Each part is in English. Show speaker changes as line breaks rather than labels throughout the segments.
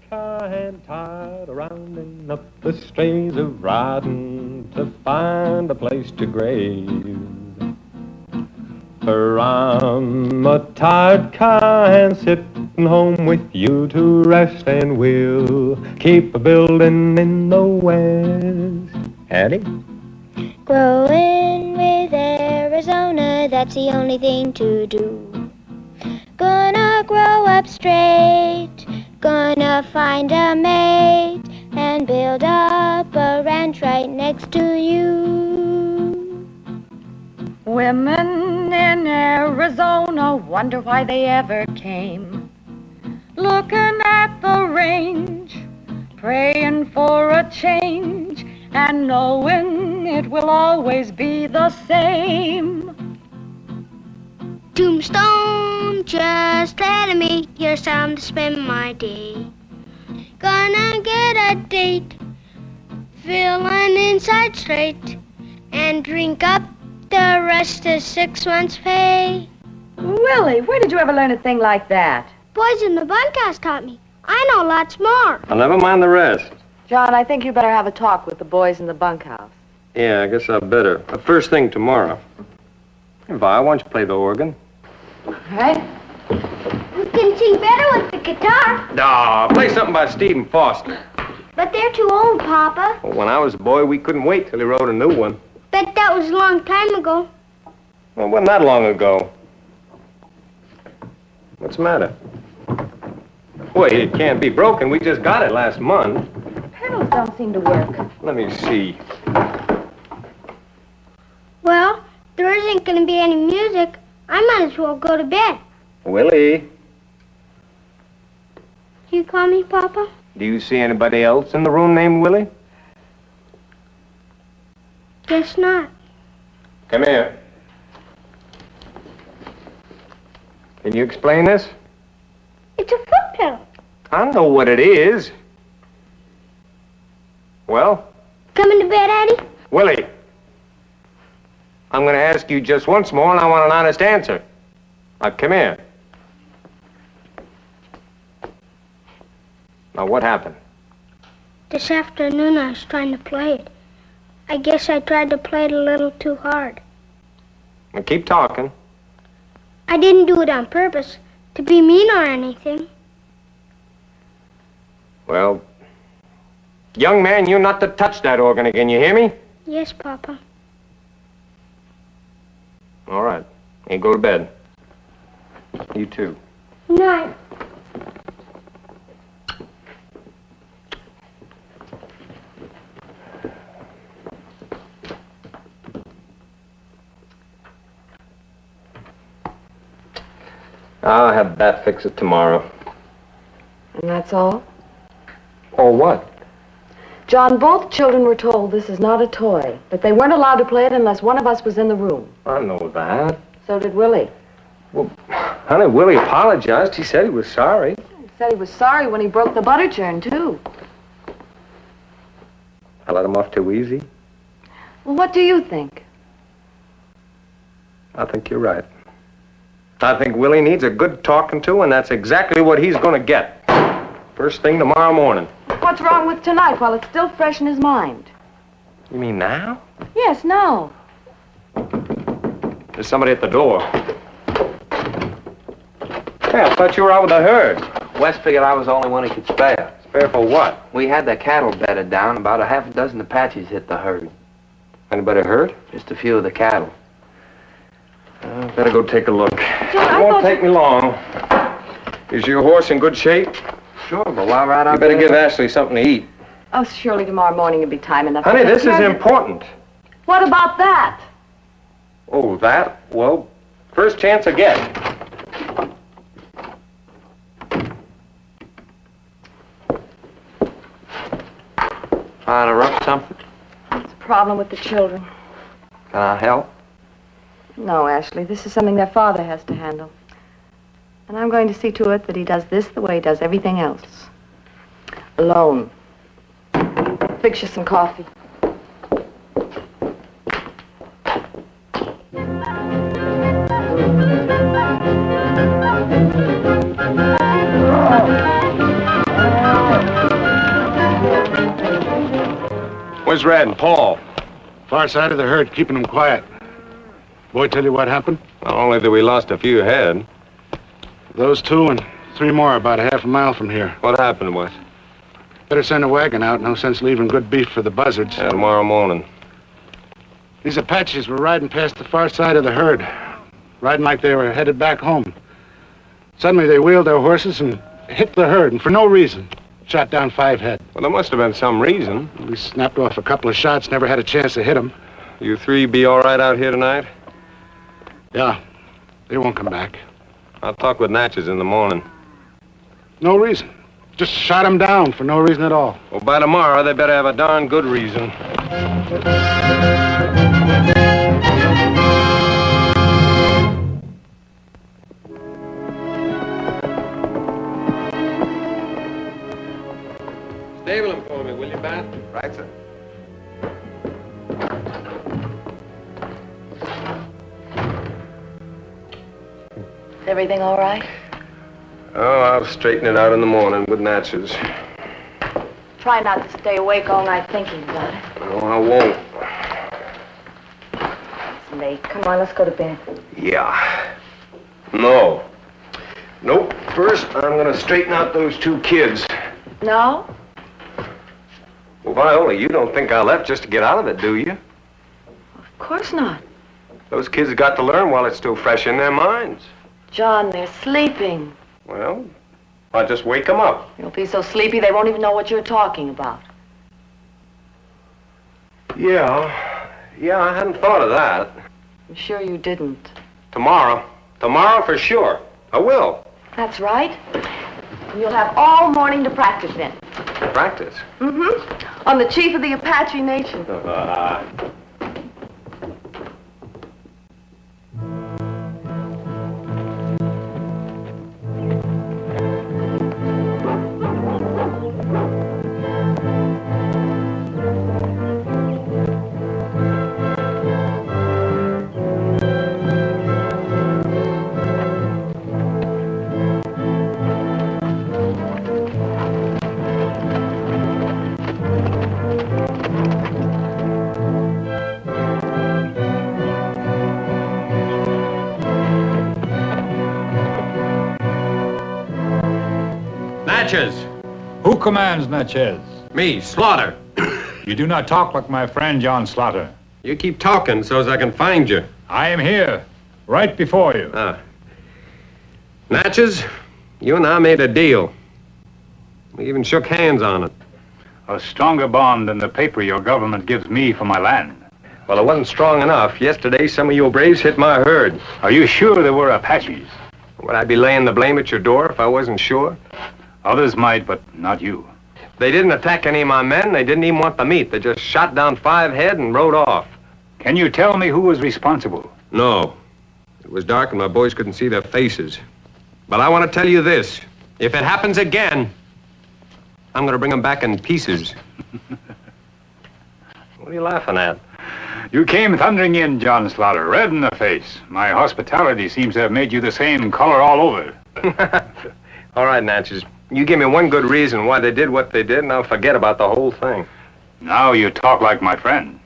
car and tired rounding up the strings of riding to find a place to graze. For I'm a tired car and sitting home with you to rest, and we'll keep a building in the west. Addie?
Growing with Arizona, that's the only thing to do. Gonna grow up straight, gonna find a mate, and build up a ranch right next to you.
Women in Arizona wonder why they ever came. Looking at the range, praying for a change, and knowing it will always be the same.
Tombstone, just letting me hear some to spend my day. Gonna get a date, feeling inside straight, and drink up the rest of 6 months' pay.
Willie, where did you ever learn a thing like that?
Boys in the bunkhouse taught me. I know lots more.
Well, never mind the rest.
John, I think you better have a talk with the boys in the bunkhouse.
Yeah, I guess I better. The first thing tomorrow. Hey, Vi, why don't you play the organ?
All right.
We can sing better with the guitar.
No, play something by Stephen Foster.
But they're too old, Papa.
Well, when I was a boy, we couldn't wait till he wrote a new one.
Bet that was a long time ago.
Well, it wasn't that long ago. What's the matter? Wait, it can't be broken. We just got it last month.
Pedals don't seem to work.
Let me see.
Well, there isn't going to be any music. I might as well go to bed.
Willie,
You call me, Papa?
do you see anybody else in the room named Willie?
Guess not.
Come here. Can you explain this?
It's a foot pedal.
I know what it is. Well?
Coming to bed, Addie?
Willie, I'm going to ask you just once more, and I want an honest answer. Now, come here. Now, what happened?
This afternoon I was trying to play it. I guess I tried to play it a little too hard.
Now, keep talking.
I didn't do it on purpose, to be mean or anything.
Well, young man, you're not to touch that organ again, you hear me?
Yes, Papa.
All right. You go to bed. You too.
Night.
I'll have that fix it tomorrow.
And that's all?
Or what?
John, both children were told this is not a toy, but they weren't allowed to play it unless one of us was in the room.
I know that.
So did Willie.
Well, honey, Willie apologized. He said he was sorry.
He said he was sorry when he broke the butter churn, too.
I let him off too easy.
Well, what do you think?
I think you're right. I think Willie needs a good talking to, and that's exactly what he's going to get. First thing tomorrow morning.
What's wrong with tonight while it's still fresh in his mind?
You mean now?
Yes, now.
There's somebody at the door. Hey, I thought you were out with the herd.
West figured I was the only one he could spare.
Spare for what?
We had the cattle bedded down. About a half a dozen Apaches hit the herd.
Anybody hurt?
Just a few of the cattle.
Better go take a look.
John,
It won't take me long. Is your horse in good shape?
Sure, but while we're out
You better give Ashley something to eat.
Oh, surely tomorrow morning will be time enough.
Honey,
to take
this is
care of it.
important.
What about that?
Oh, that? Well, first chance I get.
Trying to rough something?
It's a problem with the children.
Can I help?
No, Ashley, this is something their father has to handle. And I'm going to see to it that he does this the way he does everything else. Alone. Fix you some coffee.
Where's Red and Paul?
Far side of the herd, keeping them quiet. Boy, tell you what happened?
Not only that we lost a few head.
Those two and 3 more about a half a mile from here.
What happened, Wes?
Better send a wagon out. No sense leaving good beef for the buzzards.
Yeah, tomorrow morning.
These Apaches were riding past the far side of the herd. Riding like they were headed back home. Suddenly they wheeled their horses and hit the herd, and for no reason. Shot down 5 head.
Well, there must have been some reason.
We snapped off a couple of shots, never had a chance to hit them.
You 3 be all right out here tonight?
Yeah, they won't come back.
I'll talk with Natchez in the morning.
No reason. Just shot them down for no reason at all.
Well, by tomorrow, they better have a darn good reason. Stable him for me, will you, Bat?
Right, sir.
Is everything all right?
Oh, I'll straighten it out in the morning with Natchez.
Try not to stay awake all night thinking about it.
No, I won't.
It's late. Come on, let's go to bed.
Yeah. No. Nope. First, I'm gonna straighten out those 2 kids.
No?
Well, Viola, you don't think I left just to get out of it, do you?
Of course not.
Those kids have got to learn while it's still fresh in their minds.
John, they're sleeping.
Well, I'll just wake them up.
You'll be so sleepy they won't even know what you're talking about.
Yeah, I hadn't thought of that.
I'm sure you didn't.
Tomorrow for sure. I will.
That's right. And you'll have all morning to practice then.
Practice?
Mm-hmm. On the chief of the Apache Nation.
Natchez. Who commands Natchez?
Me, Slaughter.
You do not talk like my friend John Slaughter.
You keep talking so as I can find you.
I am here, right before you.
Natchez, you and I made a deal. We even shook hands on it.
A stronger bond than the paper your government gives me for my land.
Well, it wasn't strong enough. Yesterday, some of your braves hit my herd.
Are you sure there were Apaches?
Would I be laying the blame at your door if I wasn't sure?
Others might, but not you.
They didn't attack any of my men. They didn't even want the meat. They just shot down 5 head and rode off.
Can you tell me who was responsible?
No. It was dark and my boys couldn't see their faces. But I want to tell you this. If it happens again, I'm going to bring them back in pieces. What are you laughing at?
You came thundering in, John Slaughter, red in the face. My hospitality seems to have made you the same color all over.
All right, Natchez. You give me one good reason why they did what they did, and I'll forget about the whole thing.
Now you talk like my friend.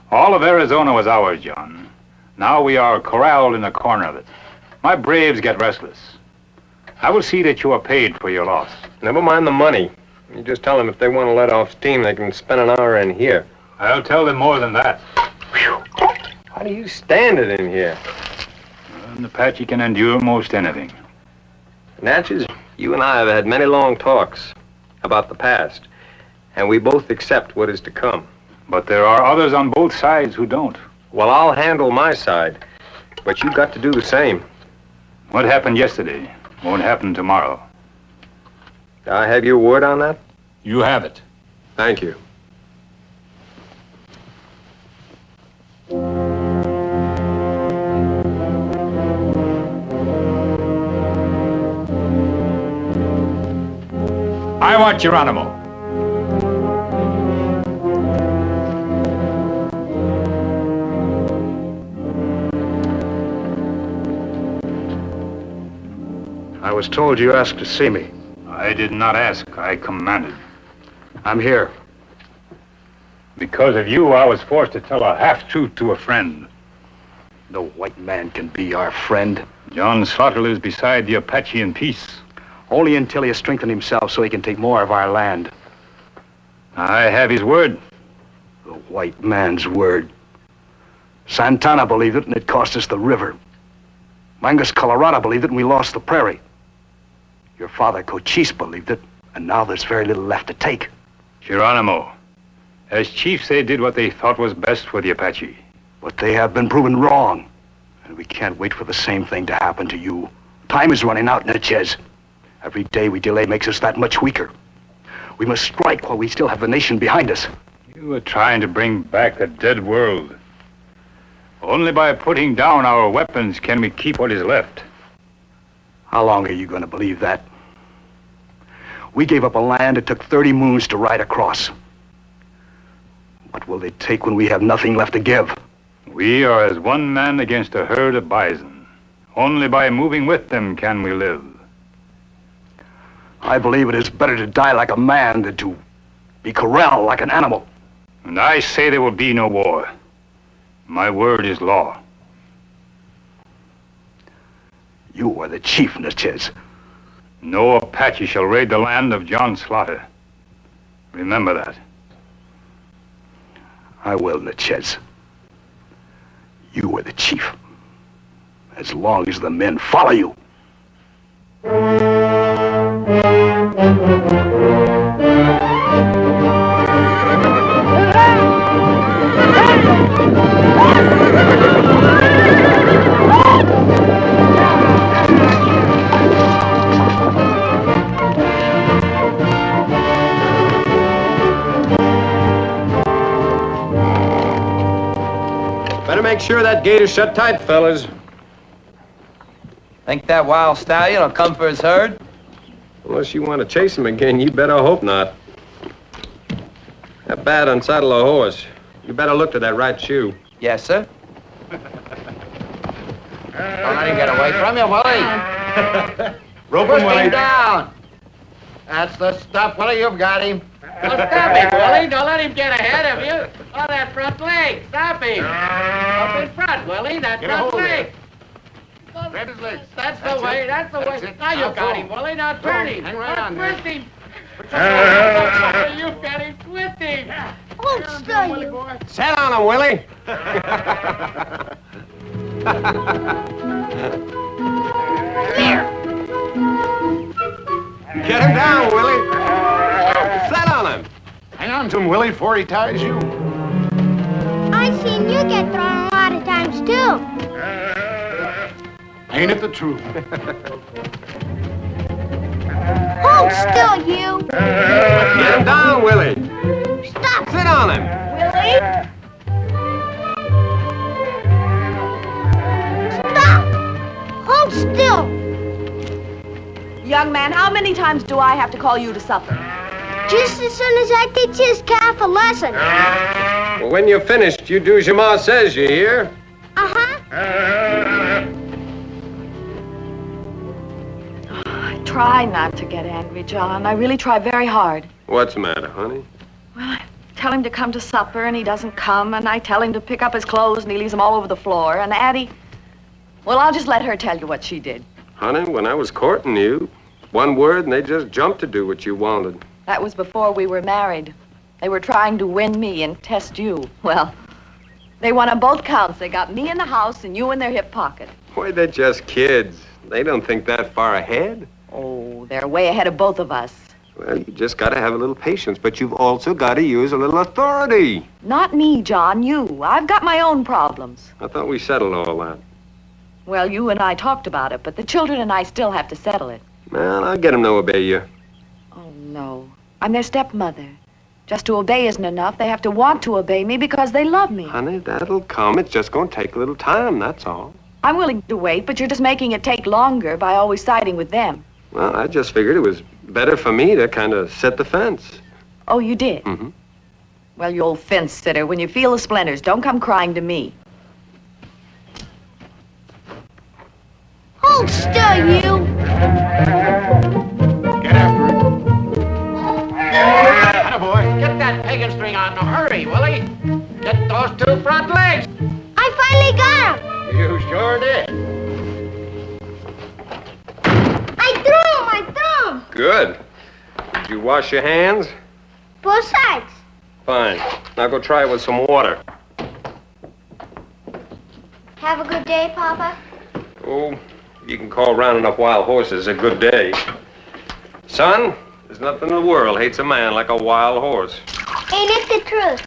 All of Arizona was ours, John. Now we are corralled in a corner of it. My braves get restless. I will see that you are paid for your loss.
Never mind the money. You just tell them if they want to let off steam, they can spend an hour in here.
I'll tell them more than that.
Whew. How do you stand it in here?
An Apache can endure most anything.
Natchez, you and I have had many long talks about the past, and we both accept what is to come.
But there are others on both sides who don't.
Well, I'll handle my side, but you've got to do the same.
What happened yesterday won't happen tomorrow.
I have your word on that?
You have it.
Thank you.
I want Geronimo.
I was told you asked to see me.
I did not ask. I commanded.
I'm here.
Because of you, I was forced to tell a half-truth to a friend.
No white man can be our friend.
John Slaughter lives beside the Apache in peace.
Only until he has strengthened himself so he can take more of our land.
I have his word.
The white man's word. Santana believed it, and it cost us the river. Mangus Colorado believed it, and we lost the prairie. Your father, Cochise, believed it, and now there's very little left to take.
Geronimo, as chiefs, they did what they thought was best for the Apache.
But they have been proven wrong, and we can't wait for the same thing to happen to you. Time is running out, Natchez. Every day we delay makes us that much weaker. We must strike while we still have the nation behind us.
You are trying to bring back the dead world. Only by putting down our weapons can we keep what is left.
How long are you going to believe that? We gave up a land it took 30 moons to ride across. What will it take when we have nothing left to give?
We are as one man against a herd of bison. Only by moving with them can we live.
I believe it is better to die like a man than to be corralled like an animal.
And I say there will be no war. My word is law.
You are the chief, Natchez.
No Apache shall raid the land of John Slaughter. Remember that.
I will, Natchez. You are the chief. As long as the men follow you.
Better make sure that gate is shut tight, fellas.
Think that wild stallion will come for his herd?
Unless you want to chase him again, you better hope not. That bad unsaddle a horse. You better look to that right shoe.
Yes, sir.
Don't let him get away from you, Willie.
Rope
Push
him, Willie.
him down. That's the stuff, Willie. You've got him. Well, stop him, Willie. Don't let him get ahead of you. On that front leg. Stop him. Up in front, Willie. That
Get a
front
hold of
leg.
Grab his legs.
That's
That's
the way.
it.
That's the
That's
way.
it.
Now
Now
you got
pull.
him, Willie. Now turn him.
Hang right on there.
Twist him. You've got him. Twist him.
Hold still, you.
Set on him, Willie.
Here.
Get him down, Willie. Set on him.
Hang on to him, Willie, before he ties you.
I've seen you get thrown a lot of times, too.
Ain't it the truth?
Hold still, you.
Get him down, Willie.
Stop.
Sit on him.
Willie? Stop. Hold still.
Young man, how many times do I have to call you to supper?
Just as soon as I teach this calf a lesson.
Well, when you're finished, you do as your ma says, you hear?
Uh-huh.
I try not to get angry, John. I really try very hard.
What's the matter, honey?
Well, I tell him to come to supper, and he doesn't come, and I tell him to pick up his clothes, and he leaves them all over the floor. And Addie, well, I'll just let her tell you what she did.
Honey, when I was courting you, one word and they just jumped to do what you wanted.
That was before we were married. They were trying to win me and test you. Well, they won on both counts. They got me in the house and you in their hip pocket.
Boy, they're just kids. They don't think that far ahead.
Oh, they're way ahead of both of us.
Well, you just got to have a little patience, but you've also got to use a little authority.
Not me, John, you. I've got my own problems.
I thought we settled all that.
Well, you and I talked about it, but the children and I still have to settle it.
Well, I'll get them to obey you.
Oh, no. I'm their stepmother. Just to obey isn't enough. They have to want to obey me because they love me.
Honey, that'll come. It's just going to take a little time, that's all.
I'm willing to wait, but you're just making it take longer by always siding with them.
Well, I just figured it was better for me to kind of set the fence.
Oh, you did?
Mm-hmm.
Well, you old fence sitter, when you feel the splinters, don't come crying to me.
Hold still, you.
Get after it. Attaboy.
Get that wagon string on. Now hurry, Willie. Get those 2 front legs.
I finally got him.
You sure did.
I threw him.
Good. Did you wash your hands?
Both sides.
Fine. Now go try it with some water.
Have a good day, Papa.
Oh, you can call rounding up wild horses a good day. Son, there's nothing in the world hates a man like a wild horse.
Ain't it the truth?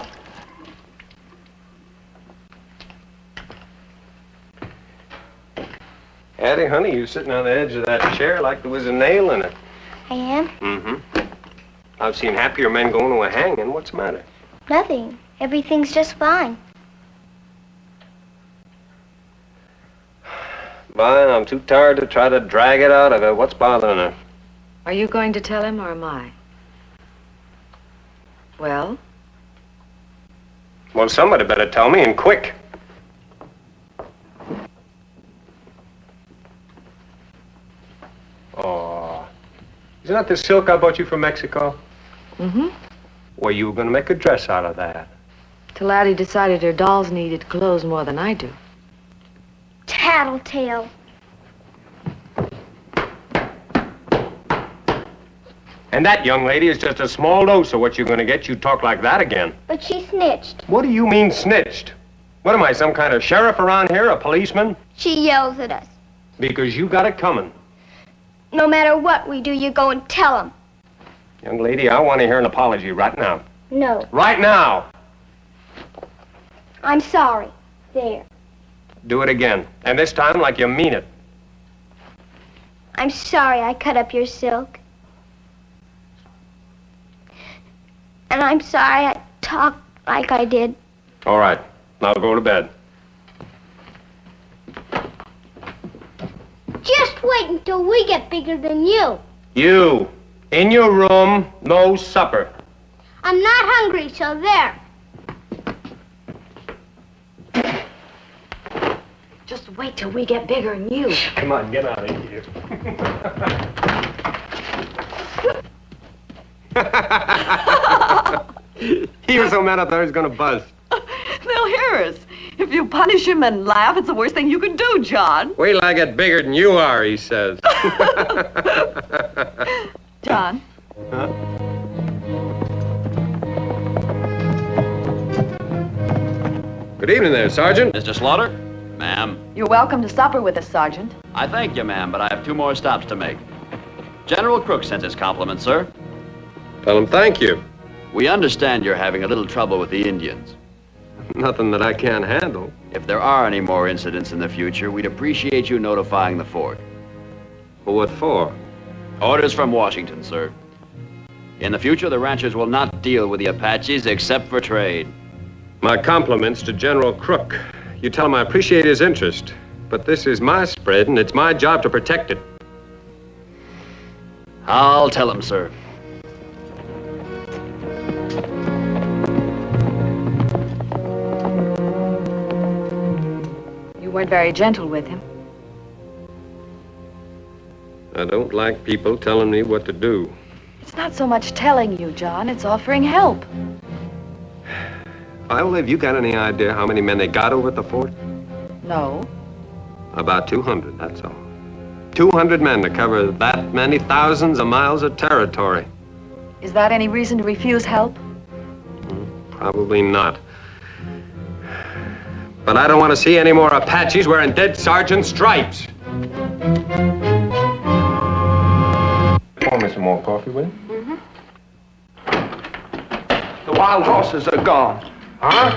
Addie, honey, you're sitting on the edge of that chair like there was a nail in it.
I am?
Mm-hmm. I've seen happier men going to a hanging. What's the matter?
Nothing. Everything's just fine.
Fine, I'm too tired to try to drag it out of her. What's bothering her?
Are you going to tell him or am I? Well?
Well, somebody better tell me, and quick. Oh, isn't that the silk I bought you from Mexico?
Mm-hmm.
Well, you were going to make a dress out of that.
Till Addie decided her dolls needed clothes more than I do.
Tattletale.
And that, young lady, is just a small dose of what you're going to get. You talk like that again.
But she snitched.
What do you mean, snitched? What am I, some kind of sheriff around here, a policeman?
She yells at us.
Because you got it coming.
No matter what we do, you go and tell them.
Young lady, I want to hear an apology right now.
No.
Right now!
I'm sorry. There.
Do it again. And this time like you mean it.
I'm sorry I cut up your silk. And I'm sorry I talked like I did.
All right. Now go to bed.
Just wait until we get bigger than you.
You, in your room, no supper.
I'm not hungry, so there.
Just wait till we get bigger than you.
Come on, get out of here. He was so mad up there he's gonna buzz.
They'll hear us. If you punish him and laugh, it's the worst thing you can do, John.
Wait till I get bigger than you are, he says.
John?
Huh? Good evening there, Sergeant.
Mr. Slaughter? Ma'am.
You're welcome to supper with us, Sergeant.
I thank you, ma'am, but I have 2 more stops to make. General Crook sends his compliments, sir.
Tell him thank you.
We understand you're having a little trouble with the Indians.
Nothing that I can't handle.
If there are any more incidents in the future, we'd appreciate you notifying the fort.
Well, what for?
Orders from Washington, sir. In the future, the ranchers will not deal with the Apaches except for trade.
My compliments to General Crook. You tell him I appreciate his interest, but this is my spread, and it's my job to protect it.
I'll tell him, sir.
You weren't very gentle with him.
I don't like people telling me what to do.
It's not so much telling you, John. It's offering help.
Well, have you got any idea how many men they got over at the fort?
No.
About 200, that's all. 200 men to cover that many thousands of miles of territory.
Is that any reason to refuse help?
Probably not. But I don't want to see any more Apaches wearing dead sergeant stripes. Pour me some more coffee, will you?
The wild horses are gone.
Huh?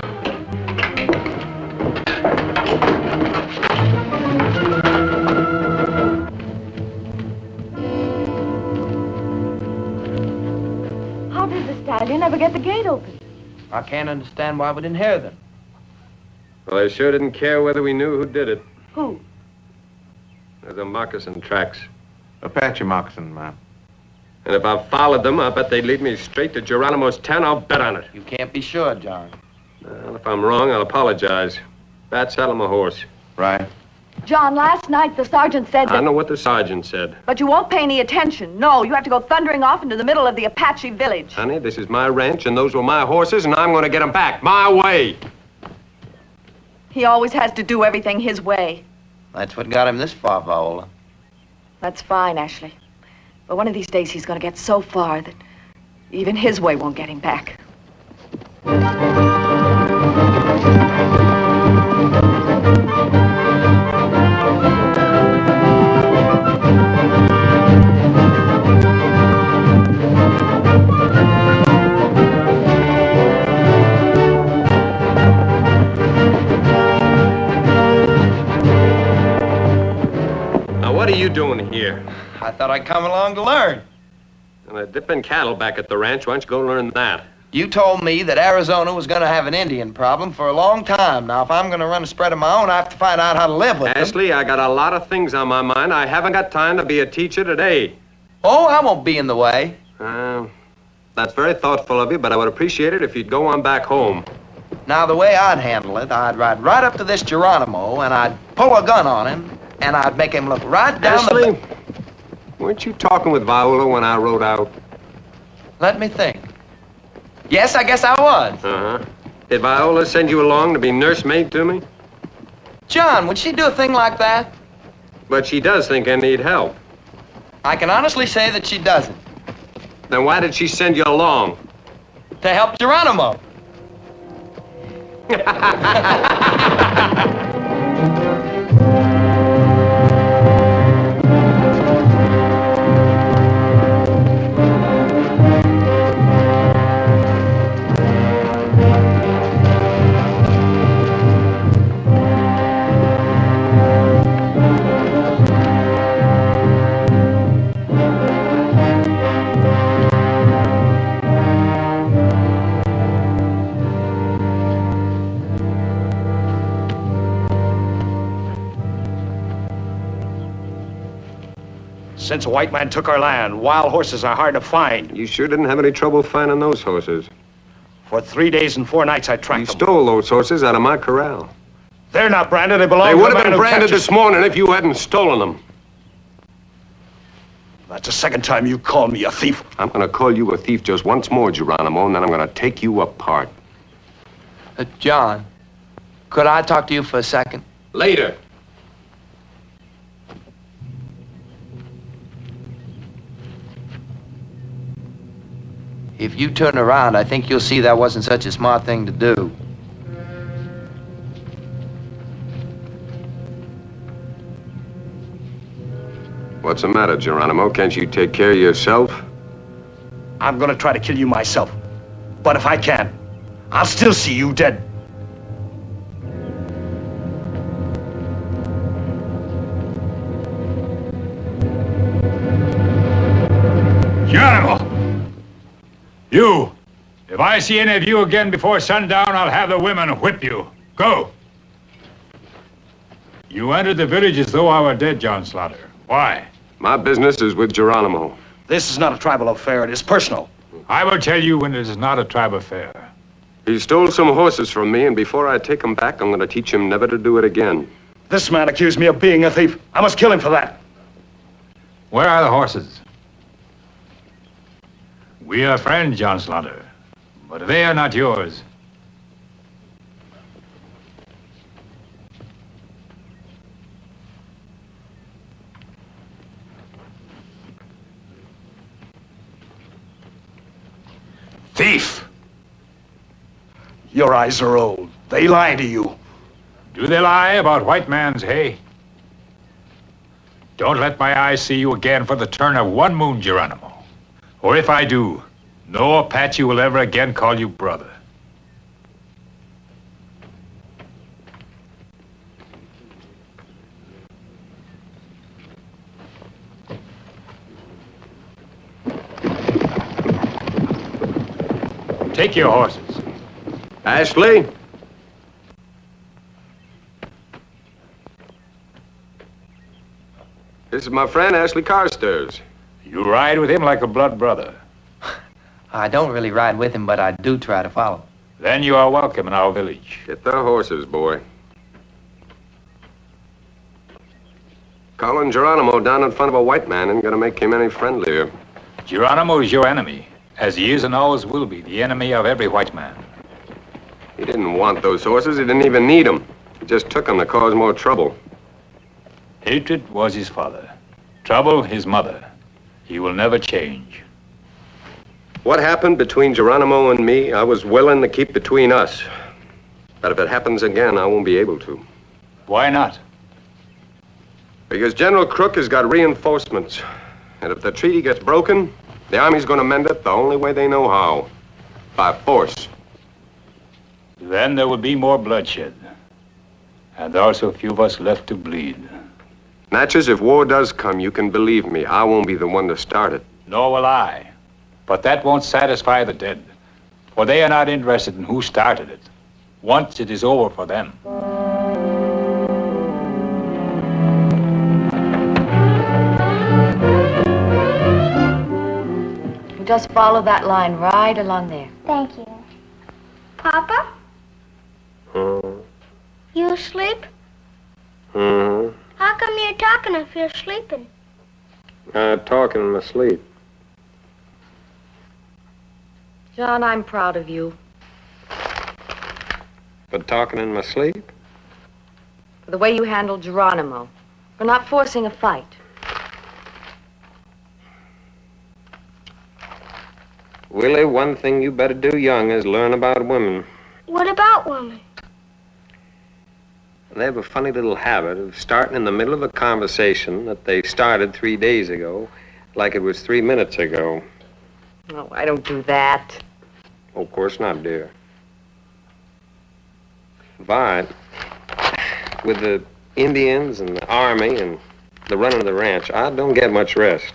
How did the stallion ever get the gate open?
I can't understand why we didn't hear them.
Well, I sure didn't care whether we knew who did it.
Who?
There's a moccasin tracks.
Apache moccasin, ma'am.
And if I followed them, I bet they'd lead me straight to Geronimo's tent. I'll bet on it.
You can't be sure, John.
Well, if I'm wrong, I'll apologize. Bat, saddle my horse.
Right.
John, last night the sergeant said that...
I know what the sergeant said.
But you won't pay any attention. No, you have to go thundering off into the middle of the Apache village.
Honey, this is my ranch, and those were my horses, and I'm going to get them back my way.
He always has to do everything his way.
That's what got him this far, Viola.
That's fine, Ashley. But one of these days he's going to get so far that even his way won't get him back.
What are you doing here?
I thought I'd come along to learn.
And they're dipping cattle back at the ranch. Why don't you go learn that?
You told me that Arizona was going to have an Indian problem for a long time. Now, if I'm going to run a spread of my own, I have to find out how to live with them.
Ashley, I got a lot of things on my mind. I haven't got time to be a teacher today.
Oh, I won't be in the way.
That's very thoughtful of you, but I would appreciate it if you'd go on back home.
Now, the way I'd handle it, I'd ride right up to this Geronimo, and I'd pull a gun on him, and I'd make him look right down
Ashley, weren't you talking with Viola when I rode out?
Let me think. Yes, I guess I was.
Uh-huh. Did Viola send you along to be nursemaid to me?
John, would she do a thing like that?
But she does think I need help.
I can honestly say that she doesn't.
Then why did she send you along?
To help Geronimo.
Since a white man took our land, wild horses are hard to find.
You sure didn't have any trouble finding those horses.
For 3 days and 4 nights, I tracked them.
You stole those horses out of my corral.
They're not branded. They belong to
the man who
They would have been
branded this morning if you hadn't stolen them.
That's the second time you called me a thief.
I'm going to call you a thief just once more, Geronimo, and then I'm going to take you apart.
John, could I talk to you for a second?
Later.
If you turn around, I think you'll see that wasn't such a smart thing to do.
What's the matter, Geronimo? Can't you take care of yourself?
I'm gonna try to kill you myself. But if I can't, I'll still see you dead.
Geronimo! You! If I see any of you again before sundown, I'll have the women whip you. Go! You entered the village as though I were dead, John Slaughter. Why?
My business is with Geronimo.
This is not a tribal affair. It is personal.
I will tell you when it is not a tribe affair.
He stole some horses from me, and before I take them back, I'm going to teach him never to do it again.
This man accused me of being a thief. I must kill him for that.
Where are the horses? We are friends, John Slaughter, but they are not yours.
Thief! Your eyes are old. They lie to you.
Do they lie about white man's hay? Don't let my eyes see you again for the turn of one moon, Geronimo. Or if I do, no Apache will ever again call you brother. Take your horses.
Ashley? This is my friend, Ashley Carstairs.
You ride with him like a blood brother.
I don't really ride with him, but I do try to follow.
Then you are welcome in our village.
Get the horses, boy. Calling Geronimo down in front of a white man ain't gonna make him any friendlier.
Geronimo is your enemy, as he is and always will be the enemy of every white man.
He didn't want those horses. He didn't even need them. He just took them to cause more trouble.
Hatred was his father. Trouble, his mother. He will never change.
What happened between Geronimo and me, I was willing to keep between us. But if it happens again, I won't be able to.
Why not?
Because General Crook has got reinforcements. And if the treaty gets broken, the Army's gonna mend it the only way they know how. By force.
Then there will be more bloodshed. And there are so few of us left to bleed.
Natchez, if war does come, you can believe me, I won't be the one to start it.
Nor will I. But that won't satisfy the dead. For they are not interested in who started it. Once it is over for them.
Just follow that line right along there.
Thank you. Papa? You asleep? How come you're talking if you're sleeping?
Talking in my sleep.
John, I'm proud of you.
But talking in my sleep?
For the way you handled Geronimo. For not forcing a fight.
Willie, one thing you better do young is learn about women.
What about women?
They have a funny little habit of starting in the middle of a conversation that they started 3 days ago, like it was 3 minutes ago.
No, I don't do that.
Oh, of course not, dear. But with the Indians and the Army and the running of the ranch, I don't get much rest.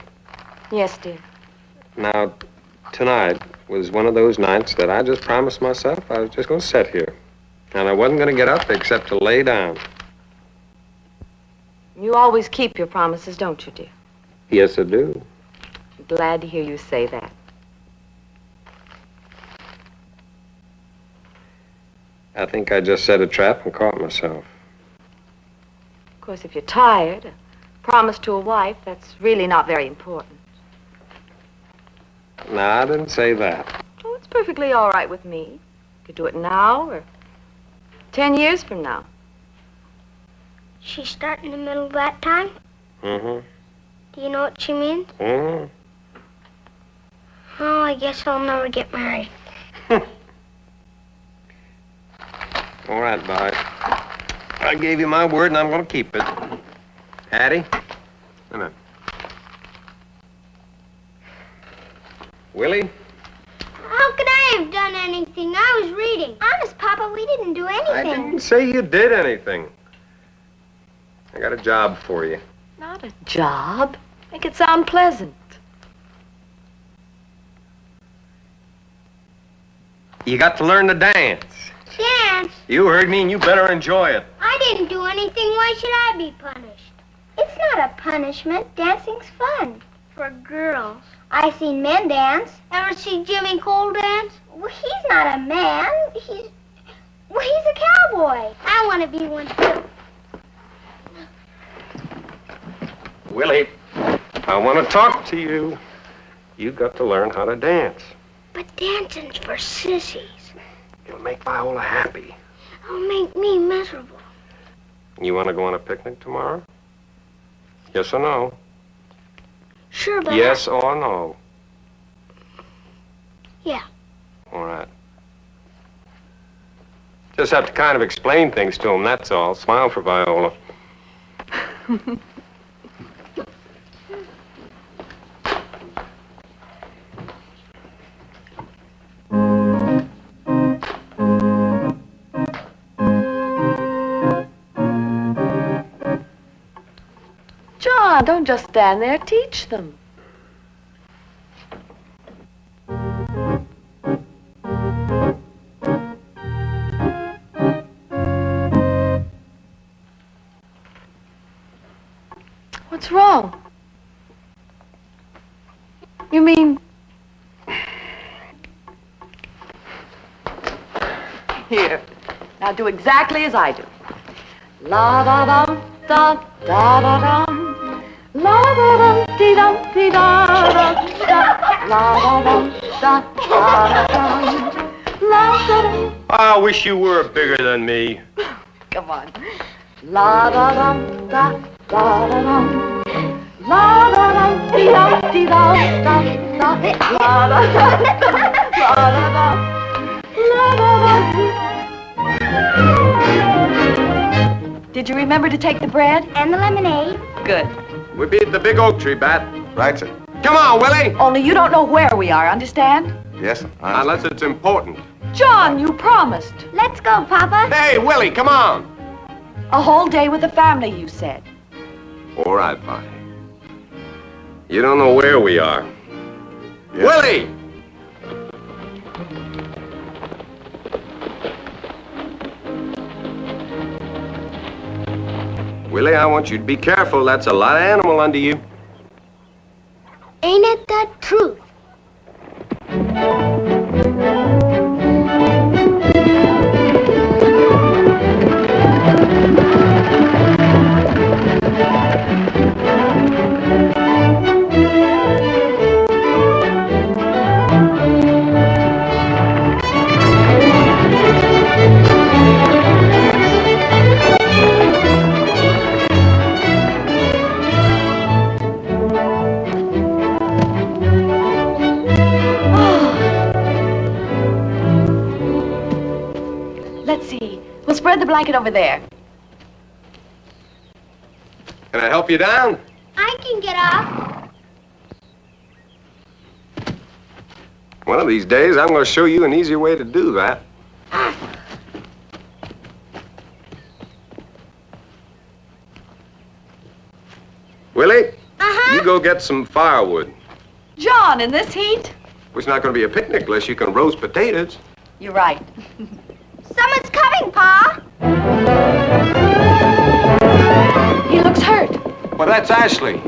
Yes, dear.
Now, tonight was one of those nights that I just promised myself I was just going to sit here. And I wasn't going to get up except to lay down.
You always keep your promises, don't you, dear?
Yes, I do.
I'm glad to hear you say that.
I think I just set a trap and caught myself.
Of course, if you're tired, a promise to a wife, that's really not very important.
No, I didn't say that.
Oh, it's perfectly all right with me. You could do it now or 10 years from now.
She start in the middle of that time?
Mm-hmm.
Do you know what she means?
Mm-hmm.
Oh, I guess I'll never get married.
All right, bye. I gave you my word and I'm going to keep it. Addie? Come on. Willie?
How could I have done anything? I was reading. Honest, Papa, we didn't do anything.
I didn't say you did anything. I got a job for you.
Not a job. Make it sound pleasant.
You got to learn to dance.
Dance?
You heard me and you better enjoy it.
I didn't do anything. Why should I be punished? It's not a punishment. Dancing's fun. For girls. I seen men dance. Ever see Jimmy Cole dance? Well, he's not a man. He's a cowboy. I want to be one too.
Willie, I want to talk to you. You got to learn how to dance.
But dancing's for sissies.
It'll make Viola happy.
It'll make me miserable.
You want to go on a picnic tomorrow? Yes or no?
Sure, but
Yes or no?
Yeah.
All right. Just have to kind of explain things to him, that's all. Smile for Viola.
John, don't just stand there. Teach them. What's wrong? You mean... Here. Now do exactly as I do. La da dum da da da dum.
I wish you were bigger than me.
Come on. La da dum da da da dum. La da dum dee dum dee da da da. La da dum la da dum la da dum. Did you remember to take the bread?
And the lemonade.
Good.
We'll be at the big oak tree, Bat.
Right, sir.
Come on, Willie.
Only you don't know where we are, understand?
Yes, sir.
Unless it's important.
John, you promised.
Let's go, Papa.
Hey, Willie, come on.
A whole day with the family, you said.
All right, Bonnie. You don't know where we are. Yes. Willie! Willie, I want you to be careful. That's a lot of animal under you.
Ain't it the truth?
Spread the blanket over there.
Can I help you down?
I can get up.
One of these days, I'm going to show you an easier way to do that. Willie?
Uh-huh.
You go get some firewood.
John, in this heat?
It's not going to be a picnic unless you can roast potatoes.
You're right.
Someone's coming, Pa.
He looks hurt.
Well, that's Ashley.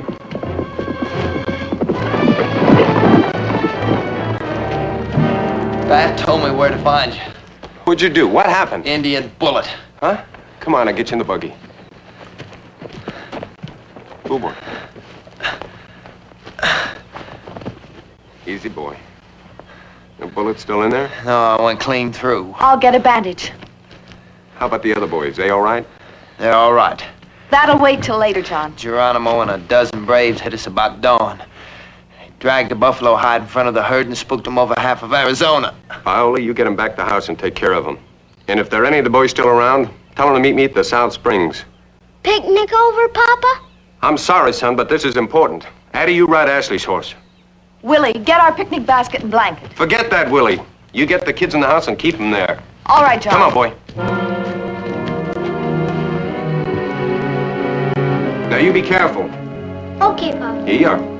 Pat told me where to find you.
What'd you do? What happened?
Indian bullet.
Huh? Come on, I'll get you in the buggy. Move on. Easy, boy. The bullet still in there?
No, I went clean through.
I'll get a bandage.
How about the other boys? They all right?
They're all right.
That'll wait till later, John.
Geronimo and a dozen braves hit us about dawn. They dragged the buffalo hide in front of the herd and spooked them over half of Arizona.
Viola, you get them back to the house and take care of them. And if there are any of the boys still around, tell them to meet me at the South Springs.
Picnic over, Papa?
I'm sorry, son, but this is important. Addie, you ride Ashley's horse.
Willie, get our picnic basket and blanket.
Forget that, Willie. You get the kids in the house and keep them there.
All right, John.
Come on, boy. Now, you be careful.
Okay, Papa.
Here you are.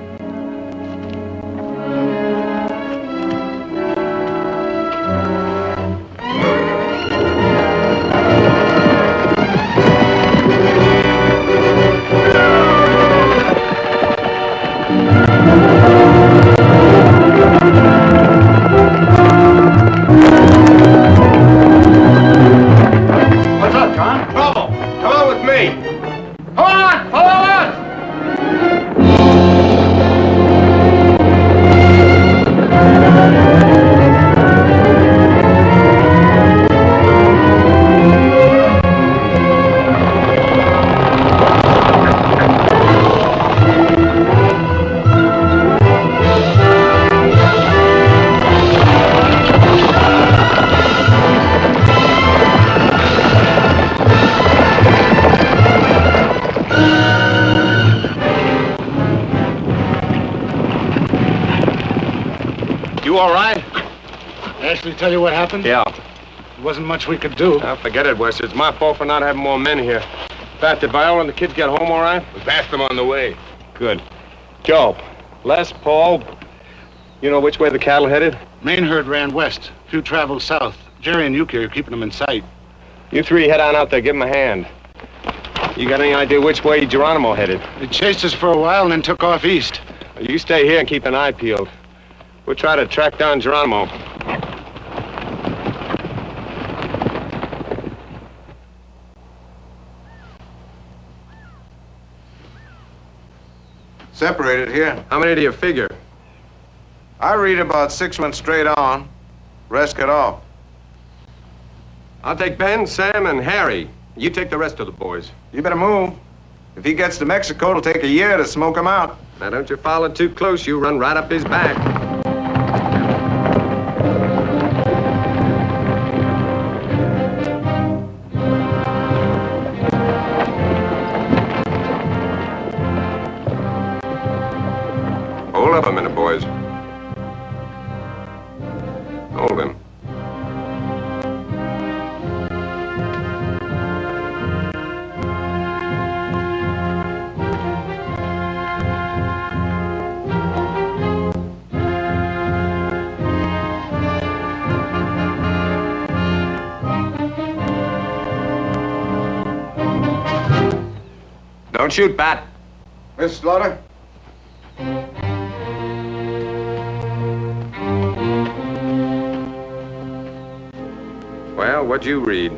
What's up, John?
Trouble. Come on with me.
Come on, follow us!
You all right?
Ashley tell you what happened?
Yeah.
There wasn't much we could do.
Forget it, Wes. It's my fault for not having more men here. Pat, did Viola and the kids get home all right?
We passed them on the way.
Good. Joe, Les, Paul, you know which way the cattle headed?
Main herd ran west. Few traveled south. Jerry and Yuki are keeping them in sight.
You three head on out there, give them a hand. You got any idea which way Geronimo headed?
They chased us for a while and then took off east.
You stay here and keep an eye peeled. We'll try to track down Geronimo.
Separated here.
How many do you figure?
I read about 6 months straight on. Rest cut off.
I'll take Ben, Sam, and Harry. You take the rest of the boys.
You better move. If he gets to Mexico, it'll take a year to smoke him out.
Now, don't you follow too close. You run right up his back. Hold up a minute, boys. Hold him. Don't shoot, Pat.
Miss Slaughter?
Well, what'd you read?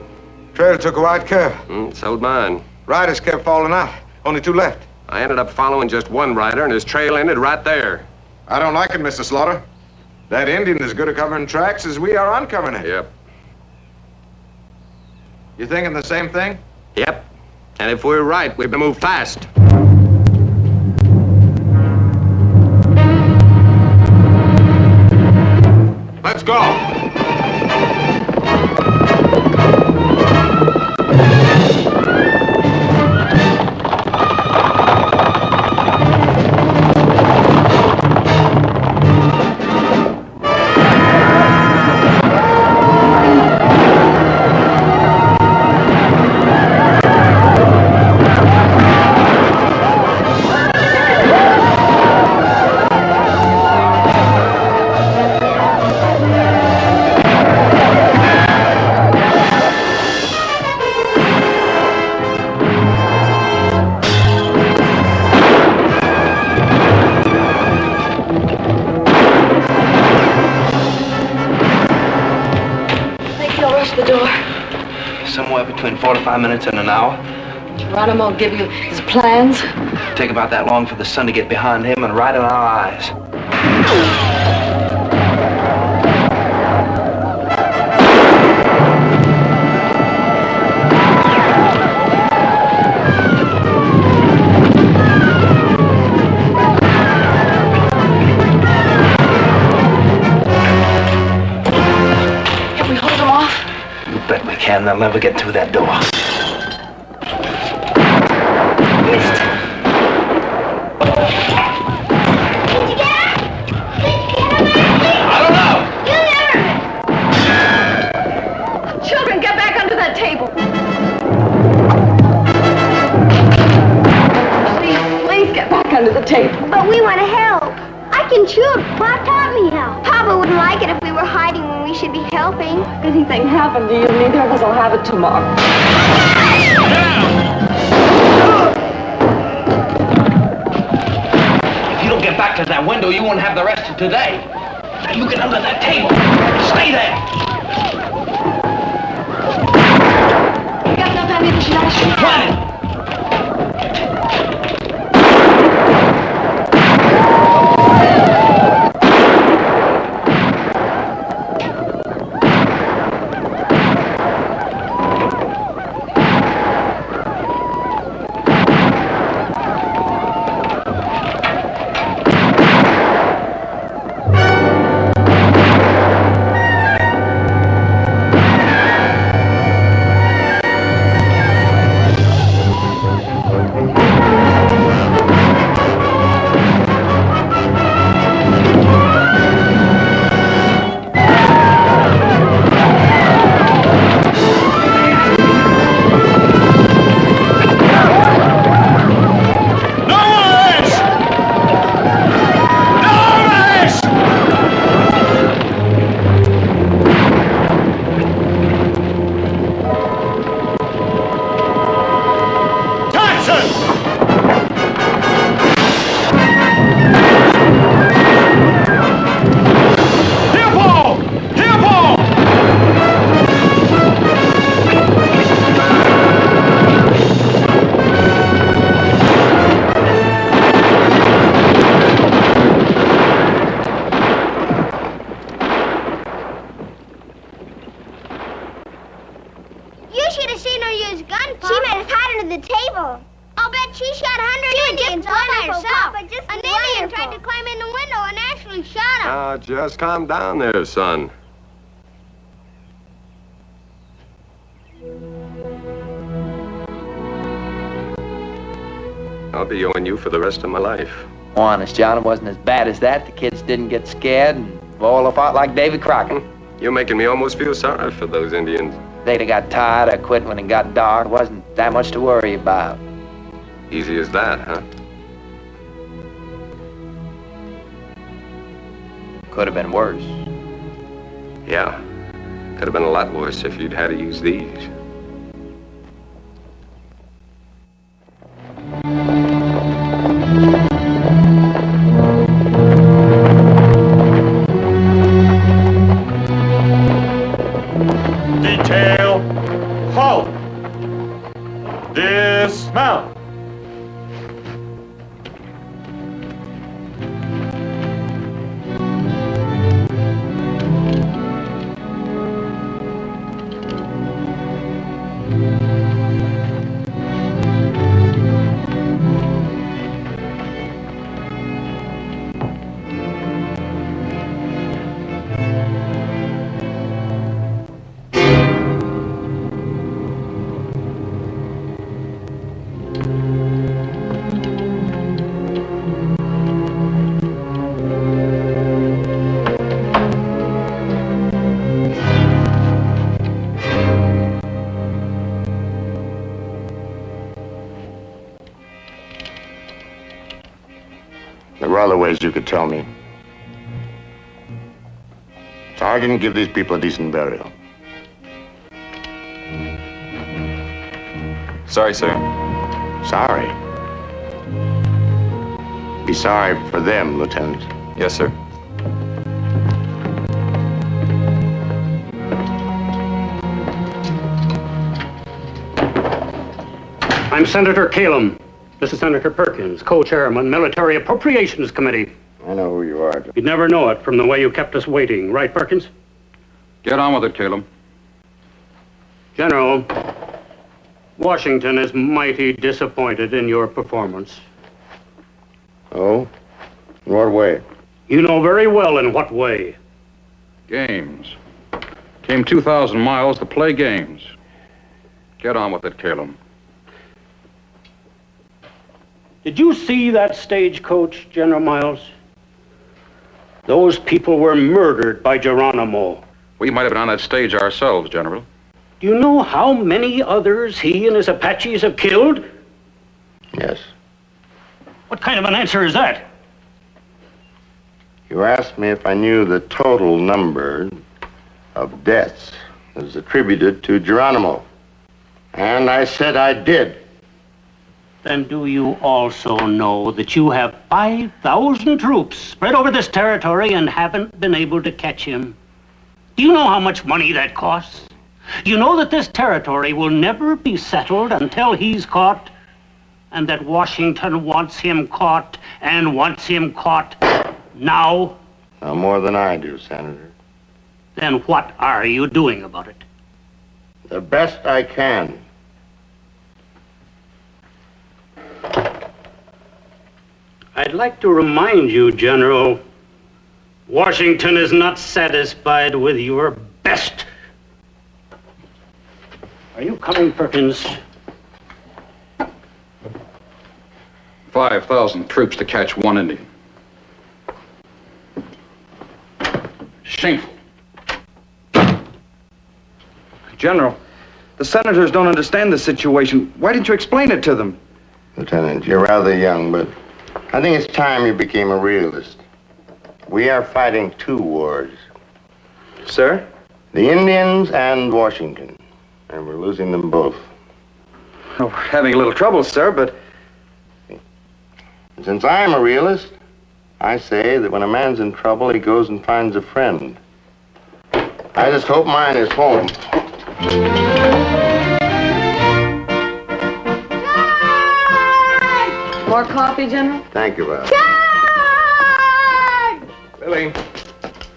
Trail took a wide curve.
So'd mine.
Riders kept falling out. Only 2 left.
I ended up following just one rider, and his trail ended right there.
I don't like it, Mr. Slaughter. That Indian is good at covering tracks as we are uncovering it.
Yep.
You thinking the same thing?
Yep. And if we're right, we better move fast. Let's go.
Between 45 minutes and an hour.
Geronimo will give you his plans.
Take about that long for the sun to get behind him and right in our eyes.
Can we hold him off?
You bet we can. They'll never get through that door.
Missed.
Did you get him?
I don't know.
You never. Children, get back under that table. Please get back under the table.
But we want to help. I can shoot. Pop taught me how. Papa wouldn't like it if we were hiding when we should be helping.
If anything happened to you, neither of us will have it tomorrow.
If you don't get back to that window, you won't have the rest of today. Now you get under that table. Stay there.
You got enough ammunition, Ashley?
Plenty.
his gun, Pop. She made us hide under the table. I'll bet she shot 100 Indians all by herself. Papa, just an Indian tried to climb in the window and Ashley shot him.
Now, just calm down there, son. I'll be owing you for the rest of my life.
Honest, John, it wasn't as bad as that. The kids didn't get scared and Viola fought like Davy Crockett.
You're making me almost feel sorry for those Indians.
They'd have got tired or quit when it got dark. It wasn't that much to worry about.
Easy as that, huh?
Could have been worse.
Yeah. Could have been a lot worse if you'd had to use these.
Detail, halt! Dismount!
There were other ways you could tell me. Sergeant, give these people a decent burial.
Sorry, sir.
Sorry? Be sorry for them, Lieutenant.
Yes, sir.
I'm Senator Calum. This is Senator Perkins, co-chairman, Military Appropriations Committee.
I know who you are.
You'd never know it from the way you kept us waiting, right, Perkins?
Get on with it, Caleb.
General, Washington is mighty disappointed in your performance.
Oh? In what way?
You know very well in what way.
Games. Came 2,000 miles to play games. Get on with it, Caleb.
Did you see that stagecoach, General Miles? Those people were murdered by Geronimo.
We might have been on that stage ourselves, General.
Do you know how many others he and his Apaches have killed?
Yes.
What kind of an answer is that?
You asked me if I knew the total number of deaths that was attributed to Geronimo. And I said I did.
Then do you also know that you have 5,000 troops spread over this territory and haven't been able to catch him? Do you know how much money that costs? You know that this territory will never be settled until he's caught, and that Washington wants him caught and wants him caught now?
No more than I do, Senator.
Then what are you doing about it?
The best I can.
I'd like to remind you, General, Washington is not satisfied with your best. Are you coming, Perkins?
5,000 troops to catch one Indian. Shameful.
General, the senators don't understand the situation. Why didn't you explain it to them?
Lieutenant, you're rather young, but I think it's time you became a realist. We are fighting two wars.
Sir?
The Indians and Washington. And we're losing them both.
Oh, we're having a little trouble, sir, but...
Since I'm a realist, I say that when a man's in trouble, he goes and finds a friend. I just hope mine is home.
More coffee, General?
Thank you, Val.
Willie,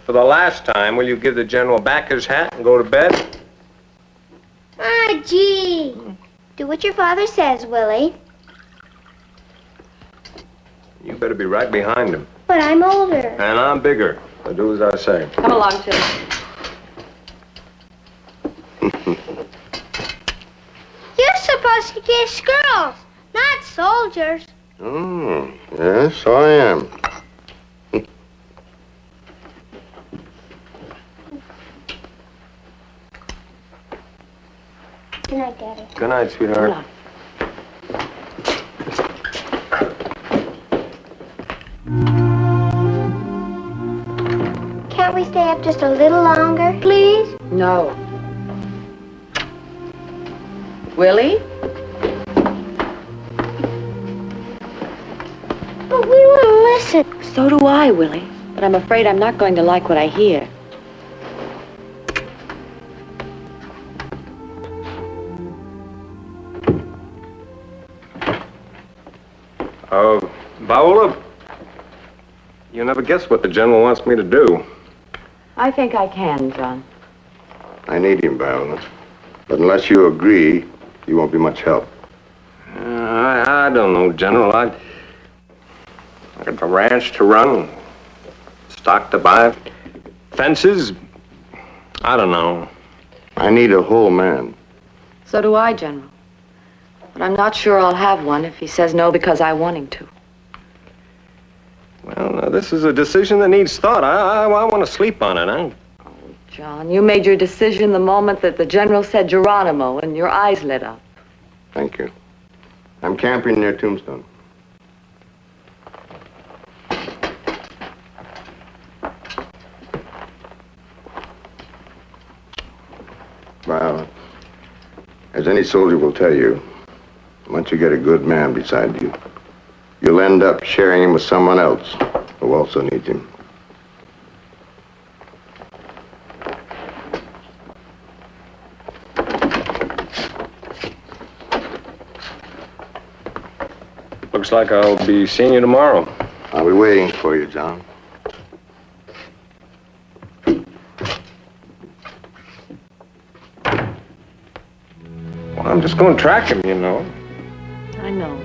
for the last time, will you give the general back his hat and go to bed?
Ah, gee. Do what your father says, Willie.
You better be right behind him.
But I'm older.
And I'm bigger. So do as I say.
Come along, Tim.
You're supposed to kiss girls, not soldiers.
Oh, yes, so I am.
Good night, Daddy.
Good night, sweetheart.
Can't we stay up just a little longer, please?
No. Willie?
But we wouldn't listen.
So do I, Willie. But I'm afraid I'm not going to like what I hear.
Viola, you never guess what the general wants me to do.
I think I can, John.
I need him, Viola. But unless you agree, you won't be much help.
I don't know, General. I got the ranch to run, stock to buy, fences. I don't know.
I need a whole man.
So do I, General. But I'm not sure I'll have one if he says no because I want him to.
Well, now, this is a decision that needs thought. I want to sleep on it, huh?
John, you made your decision the moment that the General said Geronimo and your eyes lit up.
Thank you. I'm camping near Tombstone. Well, as any soldier will tell you, once you get a good man beside you, you'll end up sharing him with someone else who also needs him.
Looks like I'll be seeing you tomorrow.
I'll be waiting for you, John.
Well, I'm just going to track him, you know.
I know.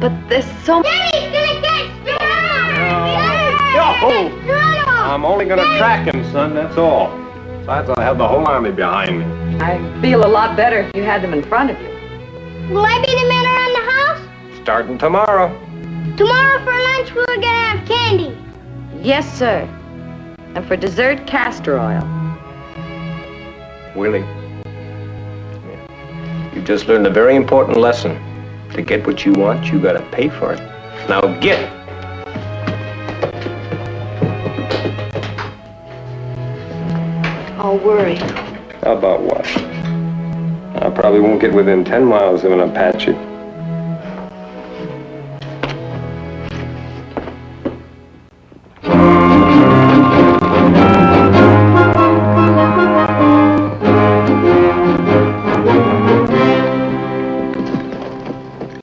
But there's so much.
Daddy's gonna catch
Yo! I'm only going to track him, son, that's all. Besides, I'll have the whole army behind me.
I feel a lot better if you had them in front of you.
Will I be the man around the house?
Starting tomorrow.
Tomorrow for lunch we're gonna have candy.
Yes, sir. And for dessert, castor oil.
Willie, you just learned a very important lesson. To get what you want, you gotta pay for it. Now get it.
I'll worry.
How about what? I probably won't get within 10 miles of an Apache.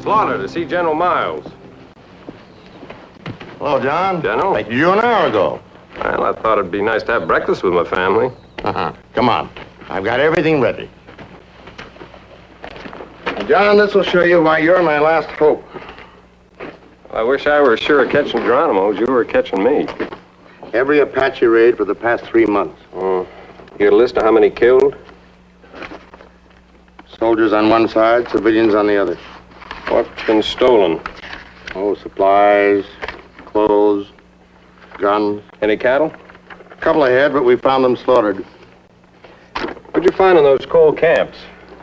Slaughter, to see General Miles.
Hello, John.
General?
Like you an hour ago.
Well, I thought it'd be nice to have breakfast with my family.
Come on. I've got everything ready. John, this will show you why you're my last hope.
I wish I were sure of catching Geronimo as you were catching me.
Every Apache raid for the past 3 months.
You get a list of how many killed?
Soldiers on one side, civilians on the other.
What's been stolen?
Oh, supplies, clothes, guns.
Any cattle?
A couple of head, but we found them slaughtered.
What'd you find in those coal camps?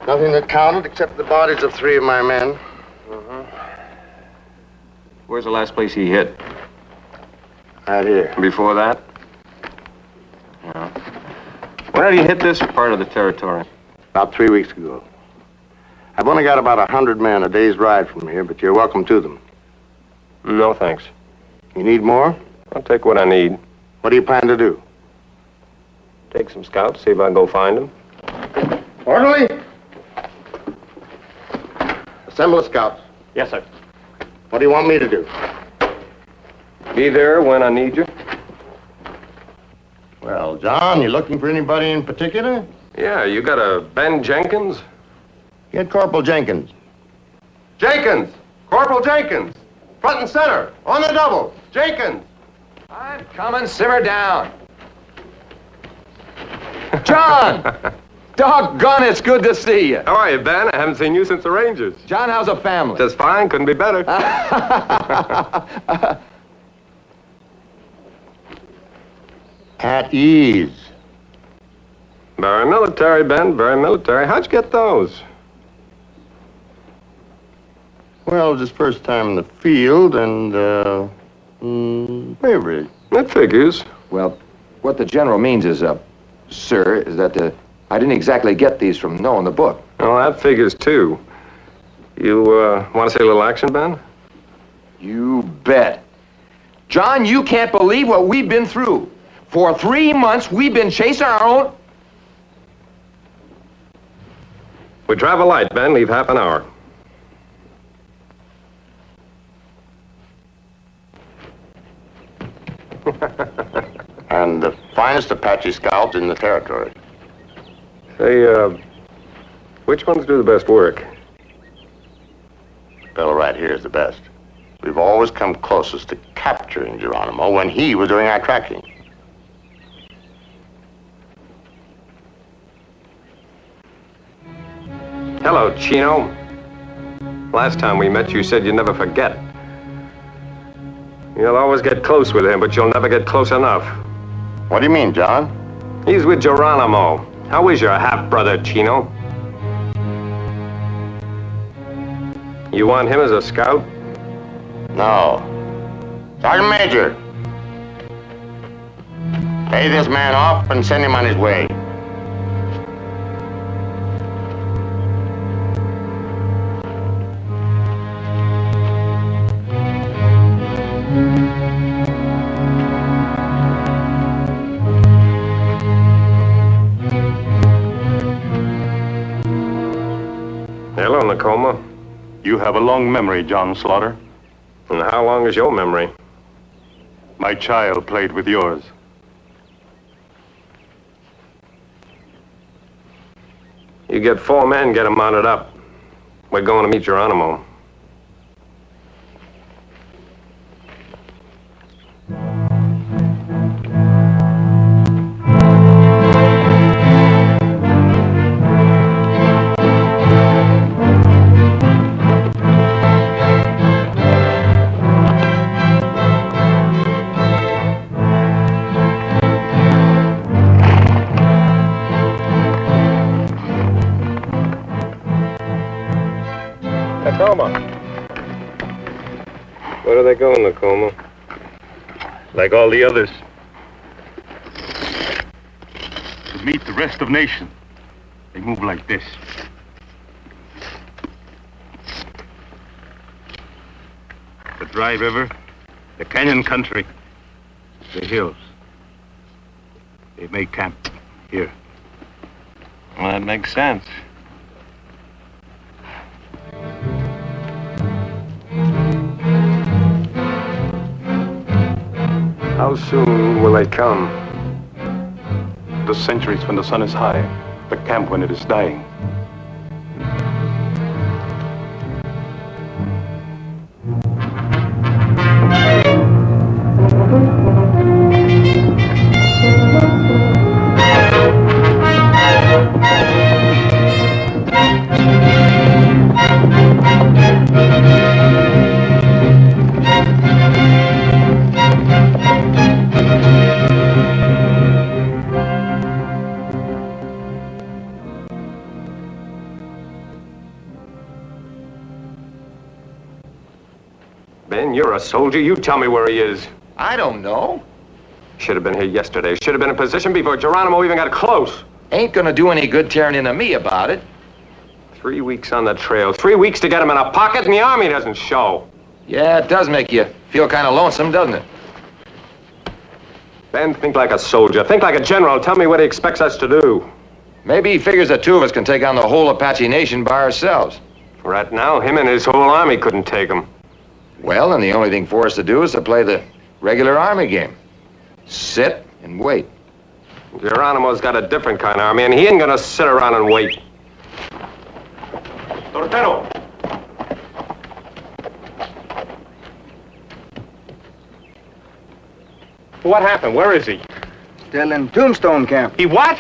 Nothing that counted except the bodies of 3 of my men.
Where's the last place he hit?
Right here.
Before that? No. When did he hit this part of the territory?
About 3 weeks ago. I've only got about 100 men a day's ride from here, but you're welcome to them.
No, thanks.
You need more?
I'll take what I need.
What do you plan to do?
Take some scouts, see if I can go find them.
Orderly! Assemble the scouts.
Yes, sir.
What do you want me to do?
Be there when I need you.
Well, John, you looking for anybody in particular?
Yeah, you got a Ben Jenkins?
Get Corporal Jenkins.
Jenkins! Corporal Jenkins! Front and center, on the double. Jenkins!
I'm coming. Simmer down. John! Doggone, it's good to see you.
How are you, Ben? I haven't seen you since the Rangers.
John, how's the family?
Just fine, couldn't be better.
At ease.
Very military, Ben, very military. How'd you get those?
Well, it was his first time in the field, and, bravery.
That figures.
Well, what the general means is, sir, is that I didn't exactly get these from knowing the book.
Well, that figures, too. You, want to see a little action, Ben?
You bet. John, you can't believe what we've been through. For 3 months, we've been chasing our own...
We travel light, Ben. Leave half an hour.
And the finest Apache scouts in the territory.
Say, which ones do the best work?
Fellow right here is the best. We've always come closest to capturing Geronimo when he was doing our tracking.
Hello, Chino. Last time we met, you said you'd never forget. You'll always get close with him, but you'll never get close enough.
What do you mean, John?
He's with Geronimo. How is your half-brother, Chino? You want him as a scout?
No. Sergeant Major. Pay this man off and send him on his way.
Hello, Nakoma.
You have a long memory, John Slaughter.
And how long is your memory?
My child played with yours.
You get 4 men, get them mounted up. We're going to meet Geronimo. Where do they go, Nakoma?
Like all the others. To meet the rest of nation. They move like this. The dry river, the canyon country, the hills. They make camp here.
Well, that makes sense. How soon will they come?
The centuries when the sun is high, the camp when it is dying.
Ben, you're a soldier. You tell me where he is.
I don't know.
Should have been here yesterday. Should have been in position before Geronimo even got close.
Ain't gonna do any good tearing into me about it.
3 weeks on the trail. 3 weeks to get him in a pocket, and the army doesn't show.
Yeah, it does make you feel kind of lonesome, doesn't it?
Ben, think like a soldier. Think like a general. Tell me what he expects us to do.
Maybe he figures the 2 of us can take on the whole Apache nation by ourselves.
Right now, him and his whole army couldn't take him.
Well, and the only thing for us to do is to play the regular army game. Sit and wait.
Geronimo's got a different kind of army, and he ain't gonna sit around and wait. Lieutenant! What happened? Where is he?
Still in Tombstone camp.
He what?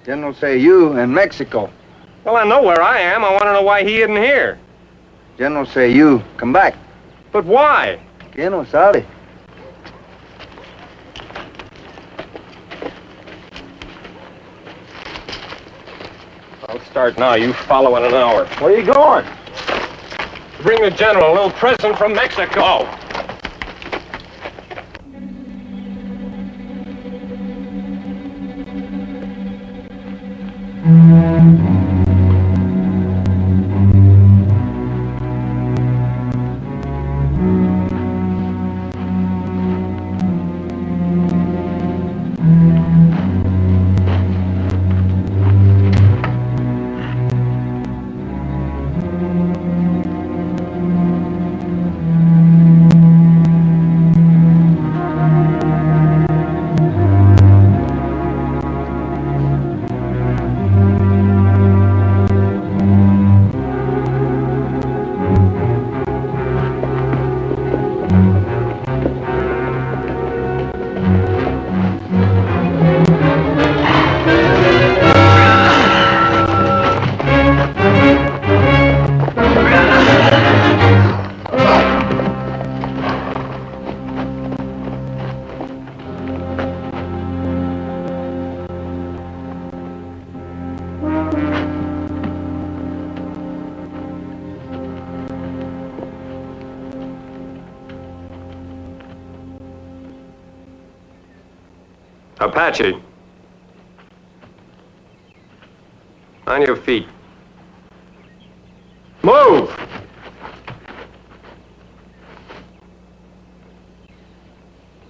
General say you in Mexico.
Well, I know where I am. I want to know why he isn't here.
General say you come back.
But why?
Que no sabe.
I'll start now. You follow in an hour. Where are you going? Bring the general a little present from Mexico. Apache. On your feet. Move!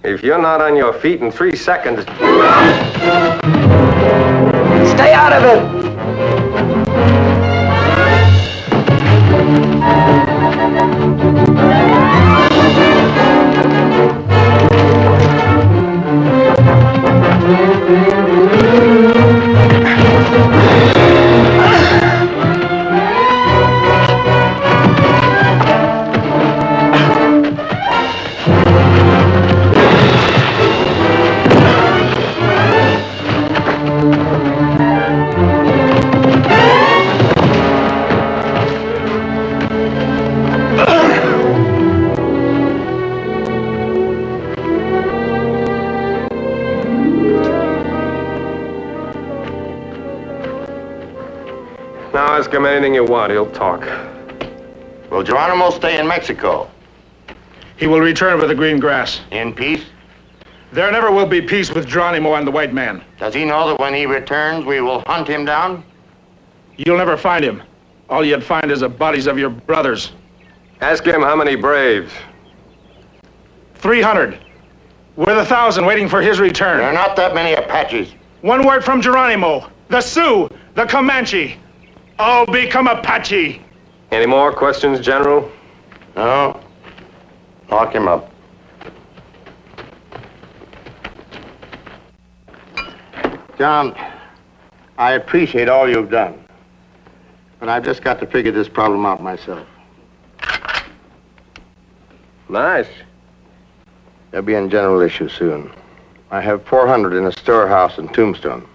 If you're not on your feet in 3 seconds...
Stay out of it!
Ask him anything you want, he'll talk.
Will Geronimo stay in Mexico?
He will return with the green grass.
In peace?
There never will be peace with Geronimo and the white man.
Does he know that when he returns, we will hunt him down?
You'll never find him. All you'd find is the bodies of your brothers.
Ask him how many braves.
300. With 1,000 waiting for his return.
There are not that many Apaches.
One word from Geronimo. The Sioux, the Comanche. I'll become Apache.
Any more questions, General?
No. Lock him up. John, I appreciate all you've done, but I've just got to figure this problem out myself.
Nice.
They'll be in general issue soon. I have 400 in a storehouse in Tombstone.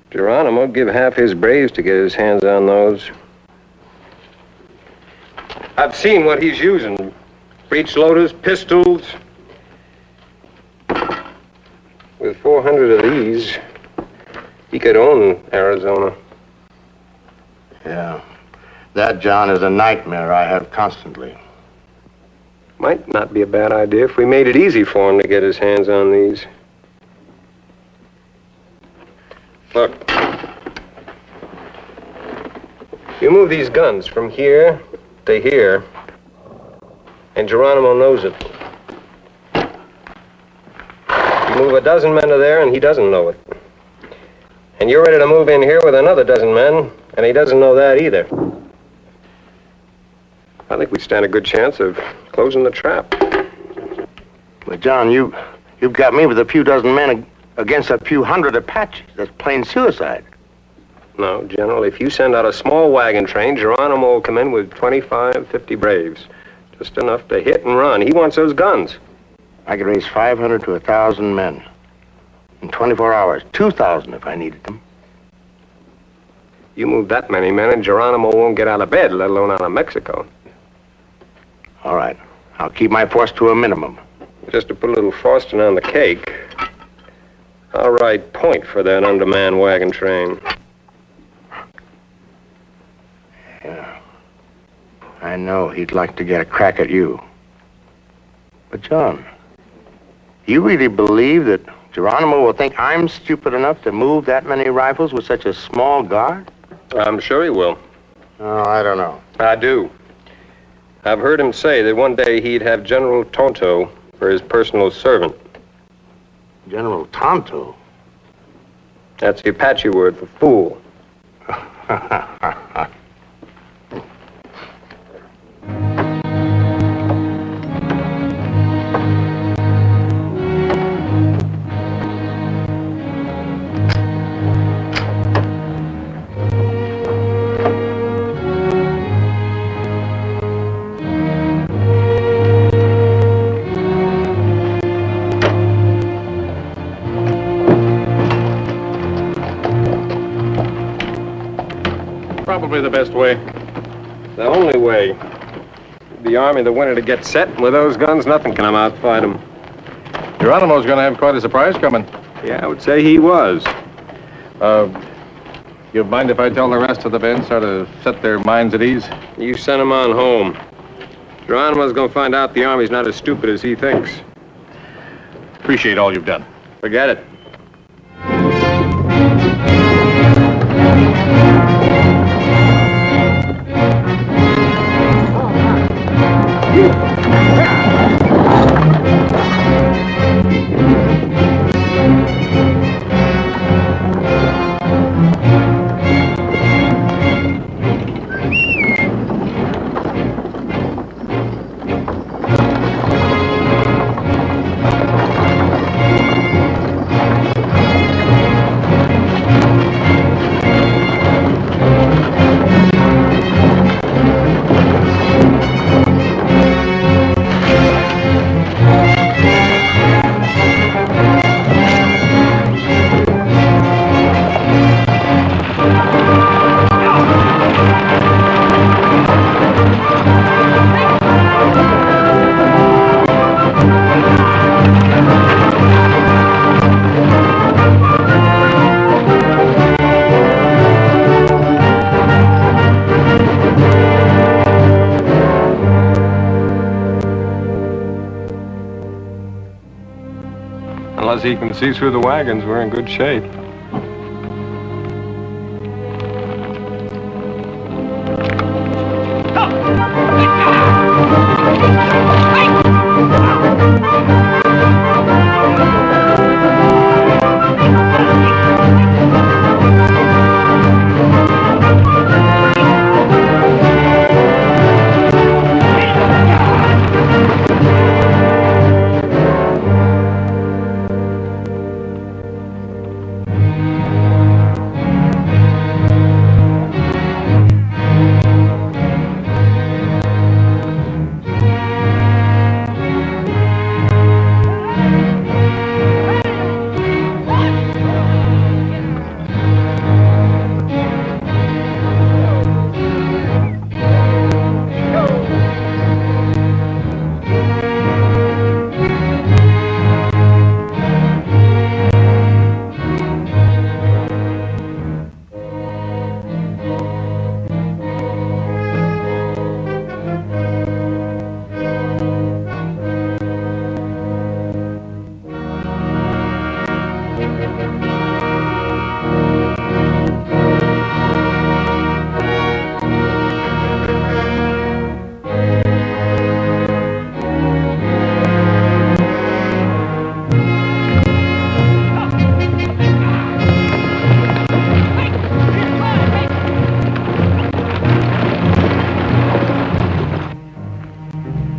Geronimo give half his braves to get his hands on those. I've seen what he's using. Breech loaders, pistols. With 400 of these, he could own Arizona.
Yeah. That, John, is a nightmare I have constantly.
Might not be a bad idea if we made it easy for him to get his hands on these. Look. You move these guns from here to here, and Geronimo knows it. You move a dozen men to there, and he doesn't know it. And you're ready to move in here with another dozen men, and he doesn't know that either. I think we stand a good chance of closing the trap.
But, John, you've got me with a few dozen men against a few hundred Apaches. That's plain suicide.
No, General, if you send out a small wagon train, Geronimo will come in with 25, 50 Braves. Just enough to hit and run. He wants those guns.
I could raise 500 to 1,000 men. In 24 hours. 2,000 if I needed them.
You move that many men and Geronimo won't get out of bed, let alone out of Mexico.
All right. I'll keep my force to a minimum.
Just to put a little frosting on the cake, I'll write point for that undermanned wagon train.
Yeah. I know he'd like to get a crack at you. But, John, you really believe that Geronimo will think I'm stupid enough to move that many rifles with such a small guard?
I'm sure he will.
Oh, I don't know.
I do. I've heard him say that one day he'd have General Tonto for his personal servant.
General Tonto?
That's the Apache word for fool.
Probably the best way.
The only way. The army that wanted to get set, and with those guns, nothing can outfight them.
Geronimo's going to have quite a surprise coming.
Yeah, I would say he was.
You mind if I tell the rest of the band how to set their minds at ease?
You send them on home. Geronimo's going to find out the army's not as stupid as he thinks.
Appreciate all you've done.
Forget it.
Unless he can see through the wagons, we're in good shape.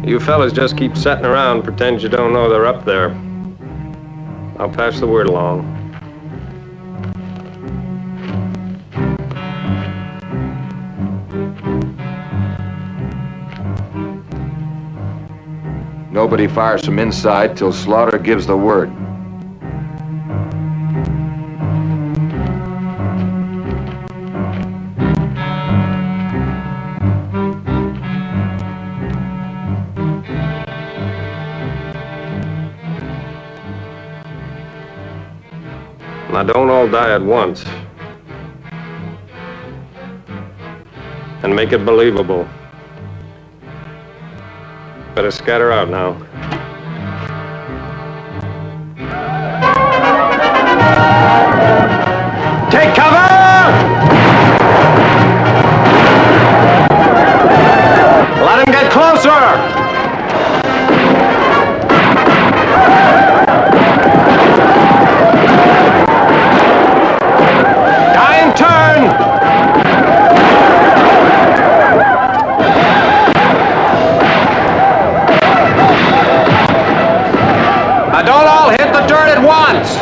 You fellas just keep sitting around and pretend you don't know they're up there. I'll pass the word along. Nobody fires from inside till Slaughter gives the word. Now, don't all die at once. And make it believable. Better scatter out now. Take cover! Let him get closer! Don't all hit the dirt at once!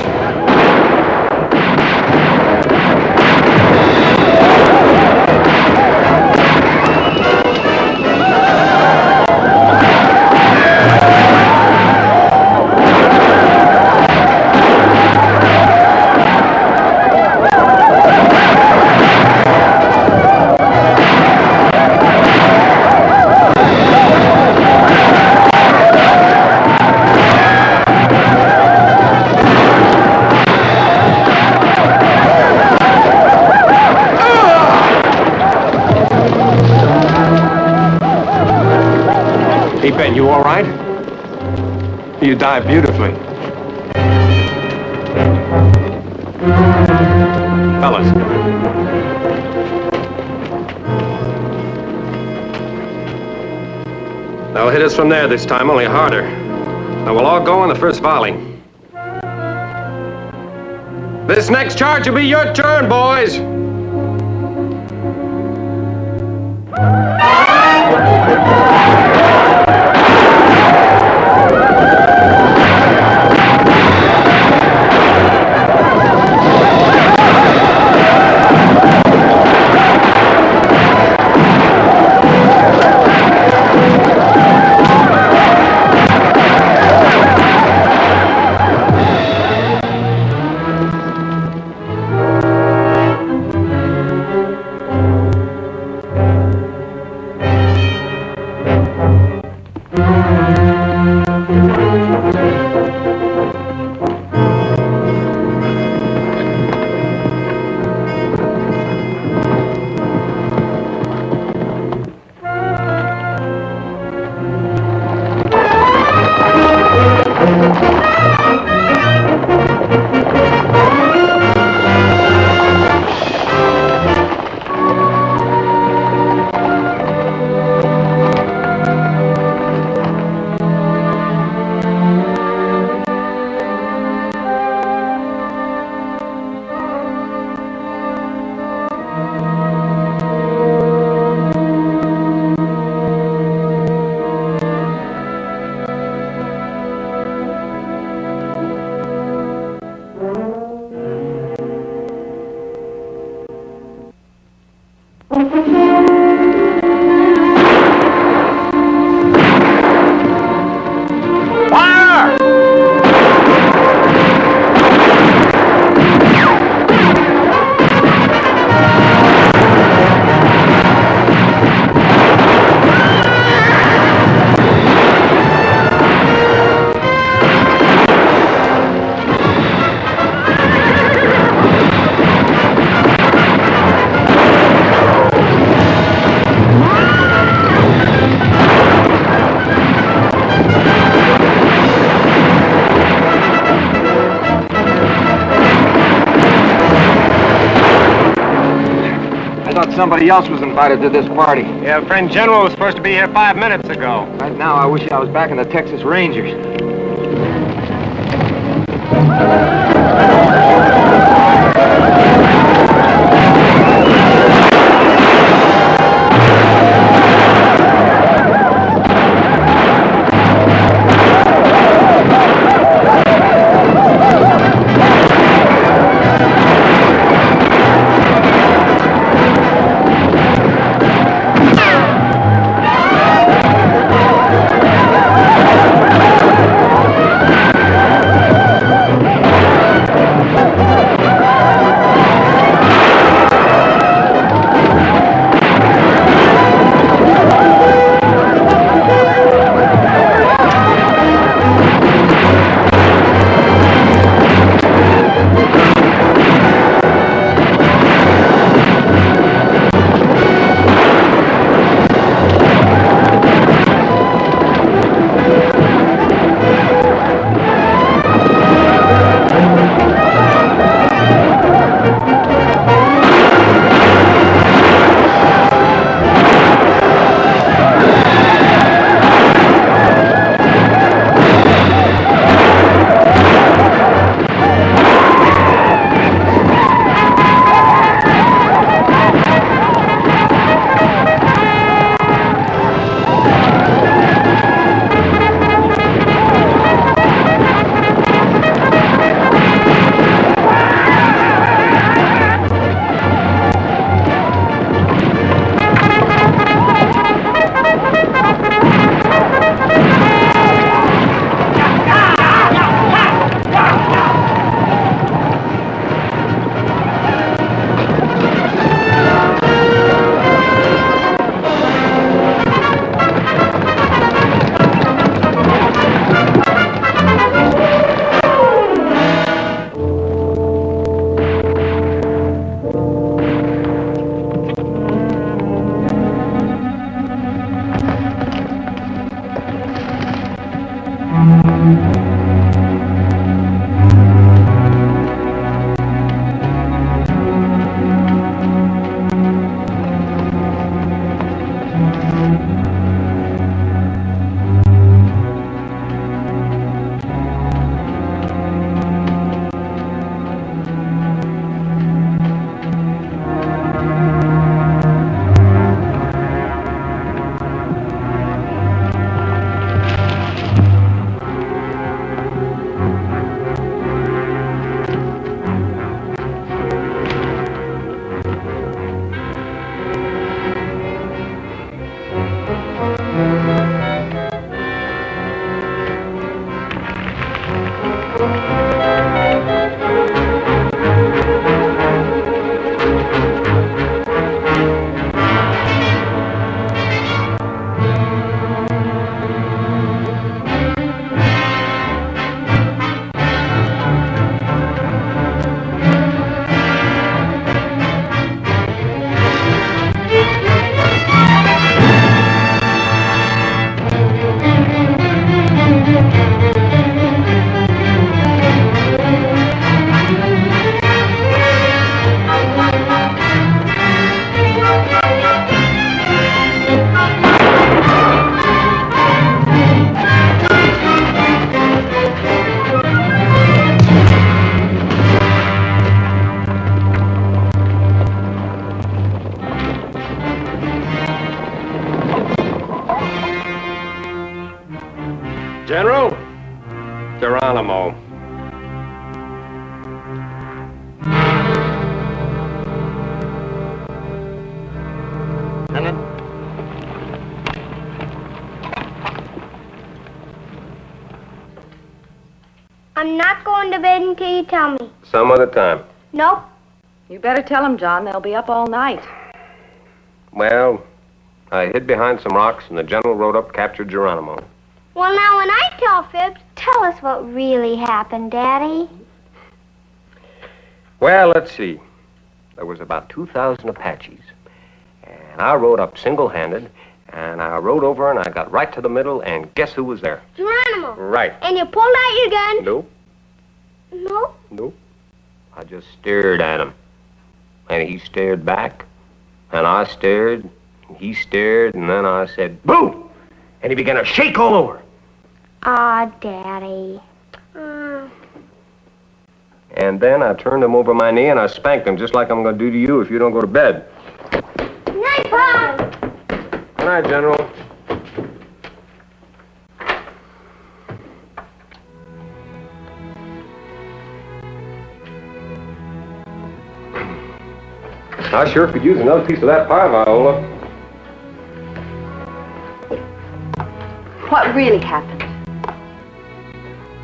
Hey, Ben, you all right? You died beautifully. Fellas. They'll hit us from there this time, only harder. Now we'll all go on the first volley. This next charge will be your turn, boys! Somebody else was invited to this party.
Yeah, friend General was supposed to be here 5 minutes ago.
Right now, I wish I was back in the Texas Rangers.
I'm not going to bed until you tell me.
Some other time.
Nope.
You better tell them, John. They'll be up all night.
Well, I hid behind some rocks, and the general rode up, captured Geronimo.
Well, now when I tell fibs, tell us what really happened, Daddy.
Well, let's see. There was about 2,000 Apaches, and I rode up single-handed, and I rode over, and I got right to the middle, and guess who was there?
Geronimo.
Right.
And you pulled out your gun?
Nope.
Nope.
Nope. I just stared at him, and he stared back, and I stared, and he stared, and then I said, "Boo!" And he began to shake all over.
Aw, Daddy.
And then I turned him over my knee, and I spanked him, just like I'm going to do to you if you don't go to bed.
Night, Pop!
Good night, General. I sure could use another piece of that pie, Viola.
What really happened?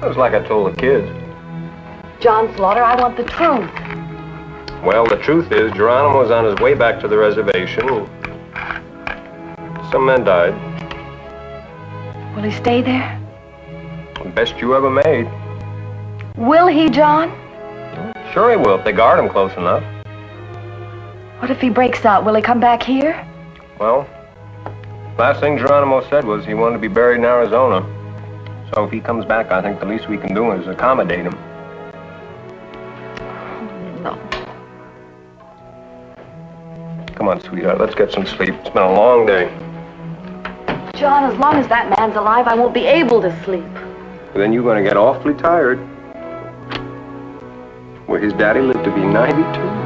It was like I told the kids.
John Slaughter, I want the truth.
Well, the truth is, Geronimo was on his way back to the reservation. Some men died.
Will he stay there?
The best you ever made.
Will he, John?
Sure he will, if they guard him close enough.
What if he breaks out? Will he come back here?
Well, last thing Geronimo said was he wanted to be buried in Arizona. So if he comes back, I think the least we can do is accommodate him.
No.
Come on, sweetheart, let's get some sleep. It's been a long day.
John, as long as that man's alive, I won't be able to sleep.
Then you're going to get awfully tired. Will his daddy live to be 92?